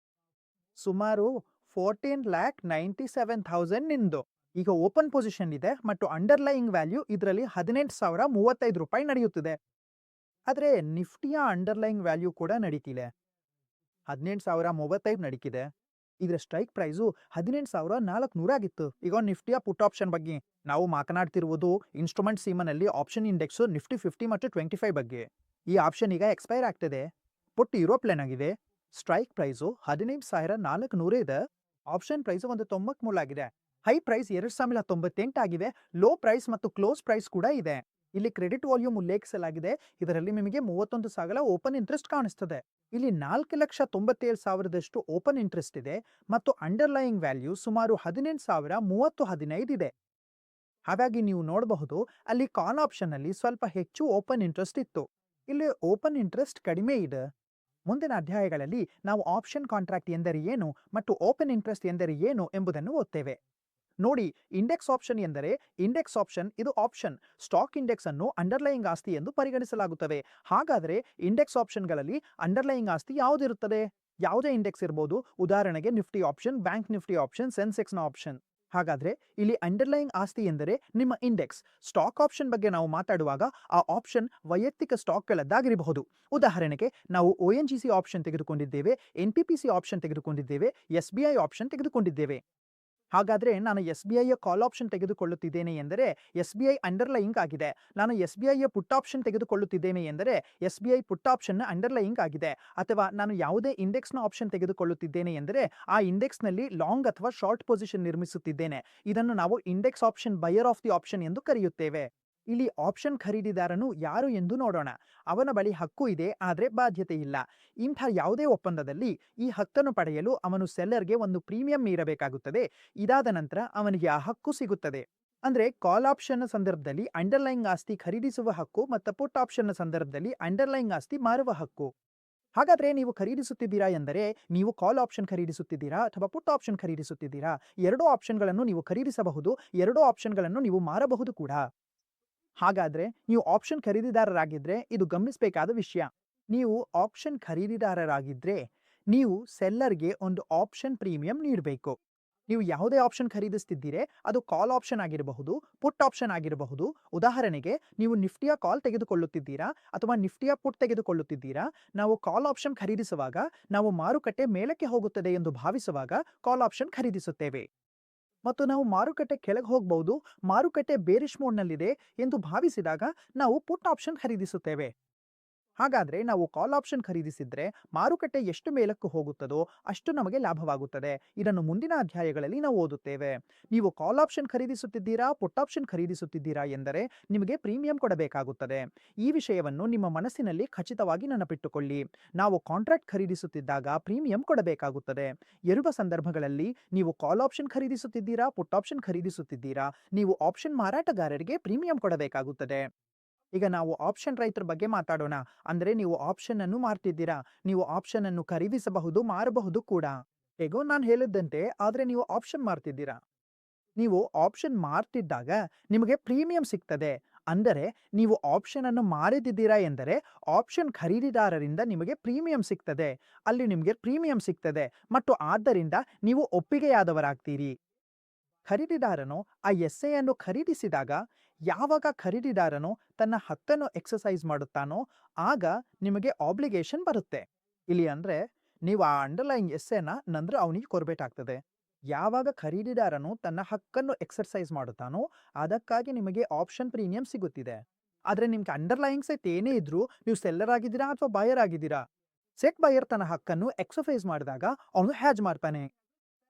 ಸುಮಾರು 14,97,000 ನಿಂದು ಈಗ ಓಪನ್ ಪೊಸಿಷನ್ ಇದೆ ಮತ್ತು ಅಂಡರ್ಲೈಯಿಂಗ್ ವ್ಯಾಲ್ಯೂ ಇದರಲ್ಲಿ 18,035 ರೂಪಾಯಿ ನಡೆಯುತ್ತಿದೆ. ಆದರೆ ನಿಫ್ಟಿಯ ಅಂಡರ್ಲೈಯಿಂಗ್ ವ್ಯಾಲ್ಯೂ ಕೂಡ ನಡೀತಿದೆ. 18,035 ನಡೀತಿದೆ. ಇದರ ಸ್ಟ್ರೈಕ್ ಪ್ರೈಸು 18,400 ಆಗಿತ್ತು. ಈಗ ನಿಫ್ಟಿಯ ಪುಟ್ ಆಪ್ಷನ್ ಬಗ್ಗೆ ನಾವು ಮಾತನಾಡ್ತಿರುವುದು ಇನ್ಸ್ಟ್ರೂಮೆಂಟ್ ಸೀಮನಲ್ಲಿ ಆಪ್ಷನ್ ಇಂಡೆಕ್ಸ್ ನಿಫ್ಟಿ 50 ಮತ್ತು 25 ಬಗ್ಗೆ. ಈ ಆಪ್ಷನ್ ಈಗ ಎಕ್ಸ್ಪೈರ್ ಆಗ್ತದೆ. ಪುಟ್ ಯುರೋಪ್ಲೇನ್ ಆಗಿದೆ. ಸ್ಟ್ರೈಕ್ ಪ್ರೈಸು 15,400 ಇದೆ. ಆಪ್ಷನ್ ಪ್ರೈಸು 193 ಆಗಿದೆ. ಹೈ ಪ್ರೈಸ್ 2,098 ಆಗಿದೆ. ಲೋ ಪ್ರೈಸ್ ಮತ್ತು ಕ್ಲೋಸ್ ಪ್ರೈಸ್ ಕೂಡ ಇದೆ. ಇಲ್ಲಿ ಕ್ರೆಡಿಟ್ ವಾಲ್ಯೂಮ್ ಉಲ್ಲೇಖಿಸಲಾಗಿದೆ. ಇದರಲ್ಲಿ ನಿಮಗೆ 31,000 ಓಪನ್ ಇಂಟ್ರೆಸ್ಟ್ ಕಾಣಿಸ್ತದೆ. ಇಲ್ಲಿ 4,97,000 ಓಪನ್ ಇಂಟ್ರೆಸ್ಟ್ ಇದೆ ಮತ್ತು ಅಂಡರ್ಲೈಯಿಂಗ್ ವ್ಯಾಲ್ಯೂ ಸುಮಾರು 18,030 ಇದೆ. ಹಾಗಾಗಿ ನೀವು ನೋಡಬಹುದು ಅಲ್ಲಿ ಕಾಲ್ ಆಪ್ಷನ್ ಅಲ್ಲಿ ಸ್ವಲ್ಪ ಹೆಚ್ಚು ಓಪನ್ ಇಂಟ್ರೆಸ್ಟ್ ಇತ್ತು. ಇಲ್ಲಿ ಓಪನ್ ಇಂಟ್ರೆಸ್ಟ್ ಕಡಿಮೆ ಇದೆ. ಮುಂದಿನ ಅಧ್ಯಾಯಗಳಲ್ಲಿ ನಾವು ಆಪ್ಷನ್ ಕಾಂಟ್ರಾಕ್ಟ್ ಎಂದರೆ ಏನು ಮತ್ತು ಓಪನ್ ಇಂಟ್ರೆಸ್ಟ್ ಎಂದರೆ ಏನು ಎಂಬುದನ್ನು ಓದ್ತೇವೆ. ನೋಡಿ, ಇಂಡೆಕ್ಸ್ ಆಪ್ಷನ್ ಎಂದರೆ ಇಂಡೆಕ್ಸ್ ಆಪ್ಷನ್ ಇದು ಆಪ್ಷನ್. ಸ್ಟಾಕ್ ಇಂಡೆಕ್ಸ್ ಅನ್ನು ಅಂಡರ್ಲೈಯಿಂಗ್ ಆಸ್ತಿ ಎಂದು ಪರಿಗಣಿಸಲಾಗುತ್ತದೆ. ಹಾಗಾದರೆ ಇಂಡೆಕ್ಸ್ ಆಪ್ಷನ್ಗಳಲ್ಲಿ ಅಂಡರ್ಲೈಯಿಂಗ್ ಆಸ್ತಿ ಯಾವುದಿರುತ್ತದೆ? ಯಾವುದೇ ಇಂಡೆಕ್ಸ್ ಇರಬಹುದು. ಉದಾಹರಣೆಗೆ Nifty option, bank Nifty option, ಸೆನ್ಸೆಕ್ಸ್ನ ಆಪ್ಷನ್. ಹಾಗಾದ್ರೆ ಇಲ್ಲಿ ಅಂಡರ್ಲೈಯಿಂಗ್ ಆಸ್ತಿ ಎಂದರೆ ನಿಮ್ಮ ಇಂಡೆಕ್ಸ್. ಸ್ಟಾಕ್ ಆಪ್ಷನ್ ಬಗ್ಗೆ ನಾವು ಮಾತಾಡುವಾಗ ಆ ಆಪ್ಷನ್ ವೈಯಕ್ತಿಕ ಸ್ಟಾಕ್ಗಳದ್ದಾಗಿರಬಹುದು. ಉದಾಹರಣೆಗೆ ನಾವು ONGC ಆಪ್ಷನ್ ತೆಗೆದುಕೊಂಡಿದ್ದೇವೆ, NPPC ಆಪ್ಷನ್ ತೆಗೆದುಕೊಂಡಿದ್ದೇವೆ, SBI ಆಪ್ಷನ್ ತೆಗೆದುಕೊಂಡಿದ್ದೇವೆ. ಹಾಗಾದ್ರೆ ನಾನು SBI ಕಾಲ್ ಆಪ್ಷನ್ ತೆಗೆದುಕೊಳ್ಳುತ್ತಿದ್ದೇನೆ ಎಂದರೆ SBI ಅಂಡರ್ಲೈಯಿಂಗ್ ಆಗಿದೆ. ನಾನು SBI ಪುಟ್ ಆಪ್ಷನ್ ತೆಗೆದುಕೊಳ್ಳುತ್ತಿದ್ದೇನೆ ಎಂದರೆ SBI ಪುಟ್ ಆಪ್ಷನ್ ಅಂಡರ್ಲೈಯಿಂಗ್ ಆಗಿದೆ. ಅಥವಾ ನಾನು ಯಾವುದೇ ಇಂಡೆಕ್ಸ್ನ ಆಪ್ಷನ್ ತೆಗೆದುಕೊಳ್ಳುತ್ತಿದ್ದೇನೆ ಎಂದರೆ ಆ ಇಂಡೆಕ್ಸ್ನಲ್ಲಿ ಲಾಂಗ್ ಅಥವಾ ಶಾರ್ಟ್ ಪೊಸಿಷನ್ ನಿರ್ಮಿಸುತ್ತಿದ್ದೇನೆ. ಇದನ್ನು ನಾವು index option buyer of the option ಎಂದು ಕರೆಯುತ್ತೇವೆ. ಇಲ್ಲಿ ಆಪ್ಷನ್ ಖರೀದಿದಾರನು ಯಾರು ಎಂದು ನೋಡೋಣ. ಅವನ ಬಳಿ ಹಕ್ಕು ಇದೆ, ಆದರೆ ಬಾಧ್ಯತೆ ಇಲ್ಲ. ಇಂಥ ಯಾವುದೇ ಒಪ್ಪಂದದಲ್ಲಿ ಈ ಹಕ್ಕನ್ನು ಪಡೆಯಲು ಅವನು ಸೆಲ್ಲರ್ಗೆ ಒಂದು ಪ್ರೀಮಿಯಂ ನೀಡಬೇಕಾಗುತ್ತದೆ. ಇದಾದ ನಂತರ ಅವನಿಗೆ ಆ ಹಕ್ಕು ಸಿಗುತ್ತದೆ. ಅಂದ್ರೆ ಕಾಲ್ ಆಪ್ಷನ್ ಸಂದರ್ಭದಲ್ಲಿ ಅಂಡರ್ಲೈಯಿಂಗ್ ಆಸ್ತಿ ಖರೀದಿಸುವ ಹಕ್ಕು ಮತ್ತು ಪುಟ್ ಆಪ್ಷನ್ ಸಂದರ್ಭದಲ್ಲಿ ಅಂಡರ್ಲೈಯಿಂಗ್ ಆಸ್ತಿ ಮಾರುವ ಹಕ್ಕು. ಹಾಗಾದ್ರೆ ನೀವು ಖರೀದಿಸುತ್ತಿದ್ದೀರಾ ಎಂದರೆ ನೀವು ಕಾಲ್ ಆಪ್ಷನ್ ಖರೀದಿಸುತ್ತಿದ್ದೀರಾ ಅಥವಾ ಪುಟ್ ಆಪ್ಷನ್ ಖರೀದಿಸುತ್ತಿದ್ದೀರಾ? ಎರಡೂ ಆಪ್ಷನ್ಗಳನ್ನು ನೀವು ಖರೀದಿಸಬಹುದು, ಎರಡೂ ಆಪ್ಷನ್ಗಳನ್ನು ನೀವು ಮಾರಬಹುದು ಕೂಡ. ಹಾಗಾದ್ರೆ ನೀವು ಆಪ್ಷನ್ ಖರೀದಿದಾರರಾಗಿದ್ರೆ ಇದು ಗಮನಿಸಬೇಕಾದ ವಿಷಯ. ನೀವು ಆಪ್ಷನ್ ಖರೀದಿದಾರರಾಗಿದ್ರೆ ನೀವು ಸೆಲ್ಲರ್ಗೆ ಒಂದು ಆಪ್ಷನ್ ಪ್ರೀಮಿಯಂ ನೀಡಬೇಕು. ನೀವು ಯಾವುದೇ ಆಪ್ಷನ್ ಖರೀದಿಸ್ತಿದ್ದೀರಿ, ಅದು ಕಾಲ್ ಆಪ್ಷನ್ ಆಗಿರಬಹುದು, ಪುಟ್ ಆಪ್ಷನ್ ಆಗಿರಬಹುದು. ಉದಾಹರಣೆಗೆ ನೀವು ನಿಫ್ಟಿಯ ಕಾಲ್ ತೆಗೆದುಕೊಳ್ಳುತ್ತಿದ್ದೀರಾ ಅಥವಾ ನಿಫ್ಟಿಯ ಪುಟ್ ತೆಗೆದುಕೊಳ್ಳುತ್ತಿದ್ದೀರಾ. ನಾವು ಕಾಲ್ ಆಪ್ಷನ್ ಖರೀದಿಸುವಾಗ ನಾವು ಮಾರುಕಟ್ಟೆ ಮೇಲಕ್ಕೆ ಹೋಗುತ್ತದೆ ಎಂದು ಭಾವಿಸುವಾಗ ಕಾಲ್ ಆಪ್ಷನ್ ಖರೀದಿಸುತ್ತೇವೆ. ಮತ್ತು ನಾವು ಮಾರುಕಟ್ಟೆ ಕೆಳಗೆ ಹೋಗಬಹುದು, ಮಾರುಕಟ್ಟೆ ಬೇರಿಶ್ ಮೋಡ್ನಲ್ಲಿದೆ ಎಂದು ಭಾವಿಸಿದಾಗ ನಾವು ಪುಟ್ ಆಪ್ಷನ್ ಖರೀದಿಸುತ್ತೇವೆ. ಹಾಗಾದ್ರೆ ನಾವು ಕಾಲ್ ಆಪ್ಷನ್ ಖರೀದಿಸಿದ್ರೆ ಮಾರುಕಟ್ಟೆ ಎಷ್ಟು ಮೇಲಕ್ಕೆ ಹೋಗುತ್ತದೋ ಅಷ್ಟು ನಮಗೆ ಲಾಭವಾಗುತ್ತದೆ. ಇದನ್ನು ಮುಂದಿನ ಅಧ್ಯಾಯಗಳಲ್ಲಿ ನಾವು ಓದುತ್ತೇವೆ. ನೀವು ಕಾಲ್ ಆಪ್ಷನ್ ಖರೀದಿಸುತ್ತಿದ್ದೀರಾ, ಪುಟ್ ಆಪ್ಷನ್ ಖರೀದಿಸುತ್ತಿದ್ದೀರಾ ಎಂದರೆ ನಿಮಗೆ ಪ್ರೀಮಿಯಂ ಕೊಡಬೇಕಾಗುತ್ತದೆ. ಈ ವಿಷಯವನ್ನು ನಿಮ್ಮ ಮನಸ್ಸಿನಲ್ಲಿ ಖಚಿತವಾಗಿ ನೆನಪಿಟ್ಟುಕೊಳ್ಳಿ. ನಾವು ಕಾಂಟ್ರಾಕ್ಟ್ ಖರೀದಿಸುತ್ತಿದ್ದಾಗ ಪ್ರೀಮಿಯಂ ಕೊಡಬೇಕಾಗುತ್ತದೆ. ಎರಡು ಸಂದರ್ಭಗಳಲ್ಲಿ ನೀವು ಕಾಲ್ ಆಪ್ಷನ್ ಖರೀದಿಸುತ್ತಿದ್ದೀರಾ, ಪುಟ್ ಆಪ್ಷನ್ ಖರೀದಿಸುತ್ತಿದ್ದೀರಾ, ನೀವು ಆಪ್ಷನ್ ಮಾರಾಟಗಾರರಿಗೆ ಪ್ರೀಮಿಯಂ ಕೊಡಬೇಕಾಗುತ್ತದೆ. ಈಗ ನಾವು ಆಪ್ಷನ್ ರೈತರ ಬಗ್ಗೆ ಮಾತಾಡೋಣ. ಅಂದ್ರೆ ನೀವು ಆಪ್ಷನ್ ಅನ್ನು ಮಾರ್ತಿದ್ದೀರಾ. ನೀವು ಆಪ್ಷನ್ ಅನ್ನು ಖರೀದಿಸಬಹುದು, ಮಾರಬಹುದು ಕೂಡ. ಹೇಗೋ ನಾನು ಹೇಳಿದ್ದಂತೆ, ಆದ್ರೆ ನೀವು ಆಪ್ಷನ್ ಮಾರ್ತಿದ್ದೀರಾ. ನೀವು ಆಪ್ಷನ್ ಮಾರ್ತಿದ್ದಾಗ ನಿಮಗೆ ಪ್ರೀಮಿಯಂ ಸಿಗ್ತದೆ. ಅಂದರೆ ನೀವು ಆಪ್ಷನ್ ಅನ್ನು ಮಾರಿದಿದ್ದೀರಾ ಎಂದರೆ ಆಪ್ಷನ್ ಖರೀದಿದಾರರಿಂದ ನಿಮಗೆ ಪ್ರೀಮಿಯಂ ಸಿಗ್ತದೆ. ಅಲ್ಲಿ ನಿಮಗೆ ಪ್ರೀಮಿಯಂ ಸಿಗ್ತದೆ ಮತ್ತು ಆದ್ದರಿಂದ ನೀವು ಒಪ್ಪಿಗೆಯಾದವರಾಗ್ತೀರಿ. ಖರೀದಿದಾರನು ಆ ಎಸ್ಎ ಅನ್ನು ಖರೀದಿಸಿದಾಗ ಯಾವಾಗ ಖರೀದಿದಾರನು ತನ್ನ ಹಕ್ಕನ್ನು ಎಕ್ಸಸೈಸ್ ಮಾಡುತ್ತಾನೋ ಆಗ ನಿಮಗೆ ಆಬ್ಲಿಗೇಷನ್ ಬರುತ್ತೆ. ಇಲ್ಲಿ ಅಂದ್ರೆ ನೀವು ಆ ಅಂಡರ್ಲೈಯಿಂಗ್ ಎಸ್ಎನ ನಂತರ ಅವನಿಗೆ ಕೊಡಬೇಕಾಗ್ತದೆ. ಯಾವಾಗ ಖರೀದಿದಾರನು ತನ್ನ ಹಕ್ಕನ್ನು ಎಕ್ಸರ್ಸೈಸ್ ಮಾಡುತ್ತಾನೋ ಅದಕ್ಕಾಗಿ ನಿಮಗೆ ಆಪ್ಷನ್ ಪ್ರೀಮಿಯಂ ಸಿಗುತ್ತಿದೆ. ಆದ್ರೆ ನಿಮ್ಗೆ ಅಂಡರ್ಲೈಯಿಂಗ್ ಸೆಟ್ ಏನೇ ಇದ್ರೂ ನೀವು ಸೆಲ್ಲರ್ ಆಗಿದ್ದೀರಾ ಅಥವಾ ಬಯರ್ ಆಗಿದ್ದೀರಾ. ಸೆಟ್ ಬಯರ್ ತನ್ನ ಹಕ್ಕನ್ನು ಎಕ್ಸರ್ಸೈಸ್ ಮಾಡಿದಾಗ ಅವನು ಹ್ಯಾಜ್ ಮಾಡ್ತಾನೆ.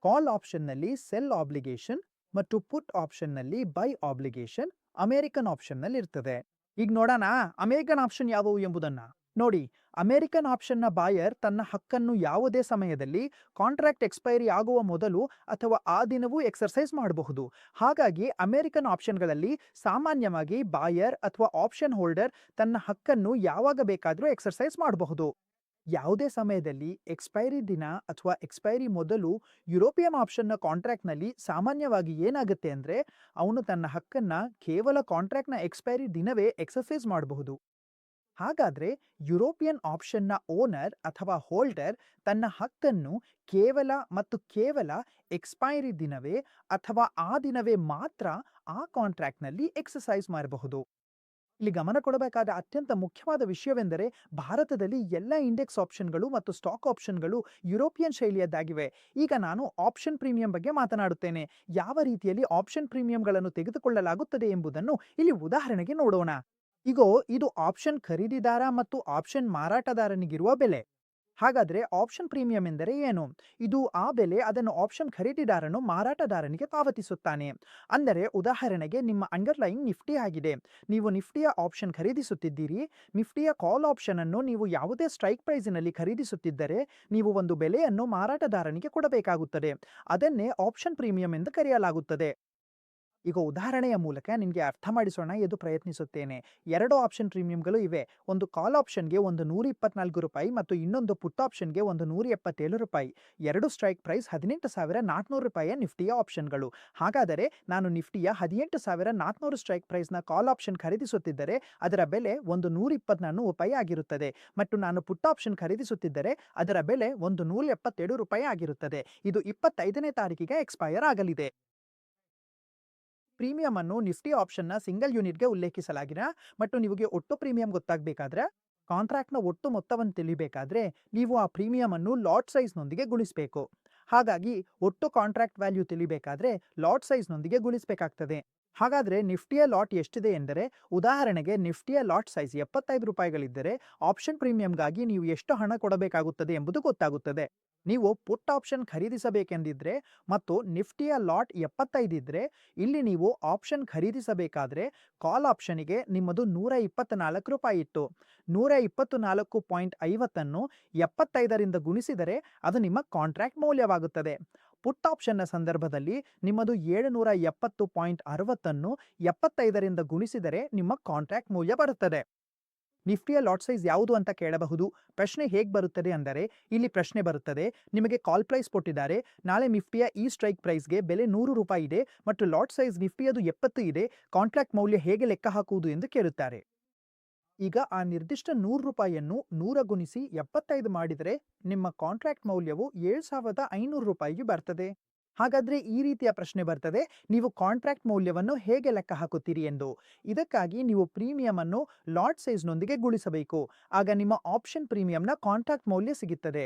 ಕಾಲ್ ಆಪ್ಷನ್ನಲ್ಲಿ ಸೆಲ್ ಆಬ್ಲಿಗೇಷನ್ ಮತ್ತು ಪುಟ್ ಆಪ್ಷನ್ನಲ್ಲಿ ಬೈ ಆಬ್ಲಿಗೇಷನ್ ಅಮೆರಿಕನ್ ಆಪ್ಷನ್ನಲ್ಲಿ ಇರ್ತದೆ. ಈಗ ನೋಡೋಣ ಅಮೆರಿಕನ್ ಆಪ್ಷನ್ ಯಾವುವು ಎಂಬುದನ್ನ. ನೋಡಿ, ಅಮೆರಿಕನ್ ಆಪ್ಷನ್ನ ಬಾಯರ್ ತನ್ನ ಹಕ್ಕನ್ನು ಯಾವುದೇ ಸಮಯದಲ್ಲಿ ಕಾಂಟ್ರಾಕ್ಟ್ ಎಕ್ಸ್ಪೈರಿ ಆಗುವ ಮೊದಲು ಅಥವಾ ಆ ದಿನವೂ ಎಕ್ಸರ್ಸೈಸ್ ಮಾಡಬಹುದು. ಹಾಗಾಗಿ ಅಮೆರಿಕನ್ ಆಪ್ಷನ್ಗಳಲ್ಲಿ ಸಾಮಾನ್ಯವಾಗಿ ಬಾಯರ್ ಅಥವಾ ಆಪ್ಷನ್ ಹೋಲ್ಡರ್ ತನ್ನ ಹಕ್ಕನ್ನು ಯಾವಾಗ ಬೇಕಾದರೂ ಎಕ್ಸರ್ಸೈಸ್ ಮಾಡಬಹುದು. ಯಾವುದೇ ಸಮಯದಲ್ಲಿ ಎಕ್ಸ್ಪೈರಿ ದಿನ ಅಥವಾ ಎಕ್ಸ್ಪೈರಿ ಮೊದಲು ಯುರೋಪಿಯನ್ ಆಪ್ಷನ್ನ ಕಾಂಟ್ರಾಕ್ಟ್ನಲ್ಲಿ ಸಾಮಾನ್ಯವಾಗಿ ಏನಾಗುತ್ತೆ ಅಂದರೆ ಅವನು ತನ್ನ ಹಕ್ಕನ್ನು ಕೇವಲ ಕಾಂಟ್ರಾಕ್ಟ್ನ ಎಕ್ಸ್ಪೈರಿ ದಿನವೇ ಎಕ್ಸರ್ಸೈಸ್ ಮಾಡಬಹುದು. ಹಾಗಾದರೆ ಯುರೋಪಿಯನ್ ಆಪ್ಷನ್ನ ಓನರ್ ಅಥವಾ ಹೋಲ್ಡರ್ ತನ್ನ ಹಕ್ಕನ್ನು ಕೇವಲ ಎಕ್ಸ್ಪೈರಿ ದಿನವೇ ಅಥವಾ ಆ ದಿನವೇ ಮಾತ್ರ ಆ ಕಾಂಟ್ರಾಕ್ಟ್ನಲ್ಲಿ ಎಕ್ಸರ್ಸೈಸ್ ಮಾಡಬಹುದು. ಇಲ್ಲಿ ಗಮನ ಕೊಡಬೇಕಾದ ಅತ್ಯಂತ ಮುಖ್ಯವಾದ ವಿಷಯವೆಂದರೆ ಭಾರತದಲ್ಲಿ ಎಲ್ಲ ಇಂಡೆಕ್ಸ್ ಆಪ್ಷನ್ಗಳು ಮತ್ತು ಸ್ಟಾಕ್ ಆಪ್ಷನ್ಗಳು ಯುರೋಪಿಯನ್ ಶೈಲಿಯದ್ದಾಗಿವೆ. ಈಗ ನಾನು ಆಪ್ಷನ್ ಪ್ರೀಮಿಯಂ ಬಗ್ಗೆ ಮಾತನಾಡುತ್ತೇನೆ. ಯಾವ ರೀತಿಯಲ್ಲಿ ಆಪ್ಷನ್ ಪ್ರೀಮಿಯಂಗಳನ್ನು ತೆಗೆದುಕೊಳ್ಳಲಾಗುತ್ತದೆ ಎಂಬುದನ್ನು ಇಲ್ಲಿ ಉದಾಹರಣೆಗೆ ನೋಡೋಣ. ಈಗ ಇದು ಆಪ್ಷನ್ ಖರೀದಿದಾರ ಮತ್ತು ಆಪ್ಷನ್ ಮಾರಾಟಗಾರನಿಗಿರುವ ಬೆಲೆ. ಹಾಗಾದ್ರೆ ಆಪ್ಷನ್ ಪ್ರೀಮಿಯಂ ಎಂದರೆ ಏನು? ಇದು ಆ ಬೆಲೆ ಅದನ್ನು ಆಪ್ಷನ್ ಖರೀದಿದಾರನು ಮಾರಾಟಗಾರನಿಗೆ ಪಾವತಿಸುತ್ತಾನೆ. ಅಂದರೆ ಉದಾಹರಣೆಗೆ ನಿಮ್ಮ ಅಂಡರ್ಲೈನ್ ನಿಫ್ಟಿ ಆಗಿದೆ. ನೀವು ನಿಫ್ಟಿಯ ಆಪ್ಷನ್ ಖರೀದಿಸುತ್ತಿದ್ದೀರಿ. ನಿಫ್ಟಿಯ ಕಾಲ್ ಆಪ್ಷನ್ ಅನ್ನು ನೀವು ಯಾವುದೇ ಸ್ಟ್ರೈಕ್ ಪ್ರೈಸಿನಲ್ಲಿ ಖರೀದಿಸುತ್ತಿದ್ದರೆ ನೀವು ಒಂದು ಬೆಲೆಯನ್ನು ಮಾರಾಟಗಾರನಿಗೆ ಕೊಡಬೇಕಾಗುತ್ತದೆ. ಅದನ್ನೇ ಆಪ್ಷನ್ ಪ್ರೀಮಿಯಂ ಎಂದು ಕರೆಯಲಾಗುತ್ತದೆ. ಈಗ ಉದಾಹರಣೆಯ ಮೂಲಕ ನಿಮಗೆ ಅರ್ಥ ಮಾಡಿಸೋಣ ಎಂದು ಪ್ರಯತ್ನಿಸುತ್ತೇನೆ. 2 ಆಪ್ಷನ್ ಪ್ರೀಮಿಯಂಗಳು ಇವೆ. ಒಂದು ಕಾಲ್ ಆಪ್ಷನ್ಗೆ ಒಂದು ₹124 ಮತ್ತು ಇನ್ನೊಂದು ಪುಟ್ ಆಪ್ಷನ್ಗೆ ಒಂದು ₹177. ಎರಡು ಸ್ಟ್ರೈಕ್ ಪ್ರೈಸ್ ₹18,400 ನಿಫ್ಟಿಯ ಆಪ್ಷನ್ಗಳು. ಹಾಗಾದರೆ ನಾನು ನಿಫ್ಟಿಯ 18,400 ಸ್ಟ್ರೈಕ್ ಪ್ರೈಸ್ನ ಕಾಲ್ ಆಪ್ಷನ್ ಖರೀದಿಸುತ್ತಿದ್ದರೆ ಅದರ ಬೆಲೆ ಒಂದು ₹124 ಆಗಿರುತ್ತದೆ ಮತ್ತು ನಾನು ಪುಟ್ ಆಪ್ಷನ್ ಖರೀದಿಸುತ್ತಿದ್ದರೆ ಅದರ ಬೆಲೆ ಒಂದು ₹177 ಆಗಿರುತ್ತದೆ. ಇದು 25ನೇ ತಾರೀಕಿಗೆ ಎಕ್ಸ್ಪೈರ್ ಆಗಲಿದೆ. ಪ್ರೀಮಿಯಂ ಅನ್ನು ನಿಫ್ಟಿ ಆಪ್ಷನ್ನ ಸಿಂಗಲ್ ಯೂನಿಟ್ಗೆ ಉಲ್ಲೇಖಿಸಲಾಗಿದೆ ಮತ್ತು ನಿಮಗೆ ಒಟ್ಟು ಪ್ರೀಮಿಯಂ ಗೊತ್ತಾಗಬೇಕಾದ್ರೆ ಕಾಂಟ್ರಾಕ್ಟ್ನ ಒಟ್ಟು ಮೊತ್ತವನ್ನು ತಿಳಿಬೇಕಾದ್ರೆ ನೀವು ಆ ಪ್ರೀಮಿಯಂ ಅನ್ನು ಲಾಟ್ ಸೈಜ್ನೊಂದಿಗೆ ಗುಣಿಸಬೇಕು. ಹಾಗಾಗಿ ಒಟ್ಟು ಕಾಂಟ್ರಾಕ್ಟ್ ವ್ಯಾಲ್ಯೂ ತಿಳಿಬೇಕಾದ್ರೆ ಲಾಟ್ ಸೈಜ್ನೊಂದಿಗೆ ಗುಣಿಸಬೇಕಾಗ್ತದೆ. ಹಾಗಾದ್ರೆ ನಿಫ್ಟಿಯ ಲಾಟ್ ಎಷ್ಟಿದೆ ಎಂದರೆ ಉದಾಹರಣೆಗೆ ನಿಫ್ಟಿಯ ಲಾಟ್ ಸೈಜ್ ₹75 ಆಪ್ಷನ್ ಪ್ರೀಮಿಯಂಗಾಗಿ ನೀವು ಎಷ್ಟು ಹಣ ಕೊಡಬೇಕಾಗುತ್ತದೆ ಎಂಬುದು ಗೊತ್ತಾಗುತ್ತದೆ. ನೀವು ಪುಟ್ ಆಪ್ಷನ್ ಖರೀದಿಸಬೇಕೆಂದಿದ್ರೆ ಮತ್ತು ನಿಫ್ಟಿಯ ಲಾಟ್ 75 ಇದ್ರೆ ಇಲ್ಲಿ ನೀವು ಆಪ್ಷನ್ ಖರೀದಿಸಬೇಕಾದ್ರೆ ಕಾಲ್ ಆಪ್ಷನಿಗೆ ನಿಮ್ಮದು ₹124 ಇತ್ತು. 124.50 75ರಿಂದ ಗುಣಿಸಿದರೆ ಅದು ನಿಮ್ಮ ಕಾಂಟ್ರಾಕ್ಟ್ ಮೌಲ್ಯವಾಗುತ್ತದೆ. ಪುಟ್ ಆಪ್ಷನ್ನ ಸಂದರ್ಭದಲ್ಲಿ ನಿಮ್ಮದು 770.60 75ರಿಂದ ಗುಣಿಸಿದರೆ ನಿಮ್ಮ ಕಾಂಟ್ರಾಕ್ಟ್ ಮೌಲ್ಯ ಬರುತ್ತದೆ. ನಿಫ್ಟಿಯ ಲಾಟ್ ಸೈಜ್ ಯಾವುದು ಅಂತ ಕೇಳಬಹುದು. ಪ್ರಶ್ನೆ ಹೇಗೆ ಬರುತ್ತದೆ ಅಂದರೆ ಇಲ್ಲಿ ಪ್ರಶ್ನೆ ಬರುತ್ತದೆ, ನಿಮಗೆ ಕಾಲ್ ಪ್ರೈಸ್ ಕೊಟ್ಟಿದ್ದಾರೆ, ನಾಳೆ ನಿಫ್ಟಿಯ ಈ ಸ್ಟ್ರೈಕ್ ಪ್ರೈಸ್ಗೆ ಬೆಲೆ ₹100 ಇದೆ ಮತ್ತು ಲಾಟ್ ಸೈಜ್ ನಿಫ್ಟಿಯದು 70 ಇದೆ, ಕಾಂಟ್ರಾಕ್ಟ್ ಮೌಲ್ಯ ಹೇಗೆ ಲೆಕ್ಕ ಹಾಕುವುದು ಎಂದು ಕೇಳುತ್ತಾರೆ. ಈಗ ಆ ನಿರ್ದಿಷ್ಟ ₹100ನ್ನು 100 ಗುಣಿಸಿ 75 ಮಾಡಿದರೆ ನಿಮ್ಮ ಕಾಂಟ್ರಾಕ್ಟ್ ಮೌಲ್ಯವು ₹7,500 ಬರ್ತದೆ. ಹಾಗಾದ್ರೆ ಈ ರೀತಿಯ ಪ್ರಶ್ನೆ ಬರ್ತದೆ, ನೀವು ಕಾಂಟ್ರಾಕ್ಟ್ ಮೌಲ್ಯವನ್ನು ಹೇಗೆ ಲೆಕ್ಕ ಹಾಕುತ್ತೀರಿ ಎಂದು. ಇದಕ್ಕಾಗಿ ನೀವು ಪ್ರೀಮಿಯಂ ಅನ್ನು ಲಾಟ್ ಸೈಜ್ನೊಂದಿಗೆ ಗುಣಿಸಬೇಕು. ಆಗ ನಿಮ್ಮ ಆಪ್ಷನ್ ಪ್ರೀಮಿಯಂನ ಕಾಂಟ್ರಾಕ್ಟ್ ಮೌಲ್ಯ ಸಿಗುತ್ತದೆ.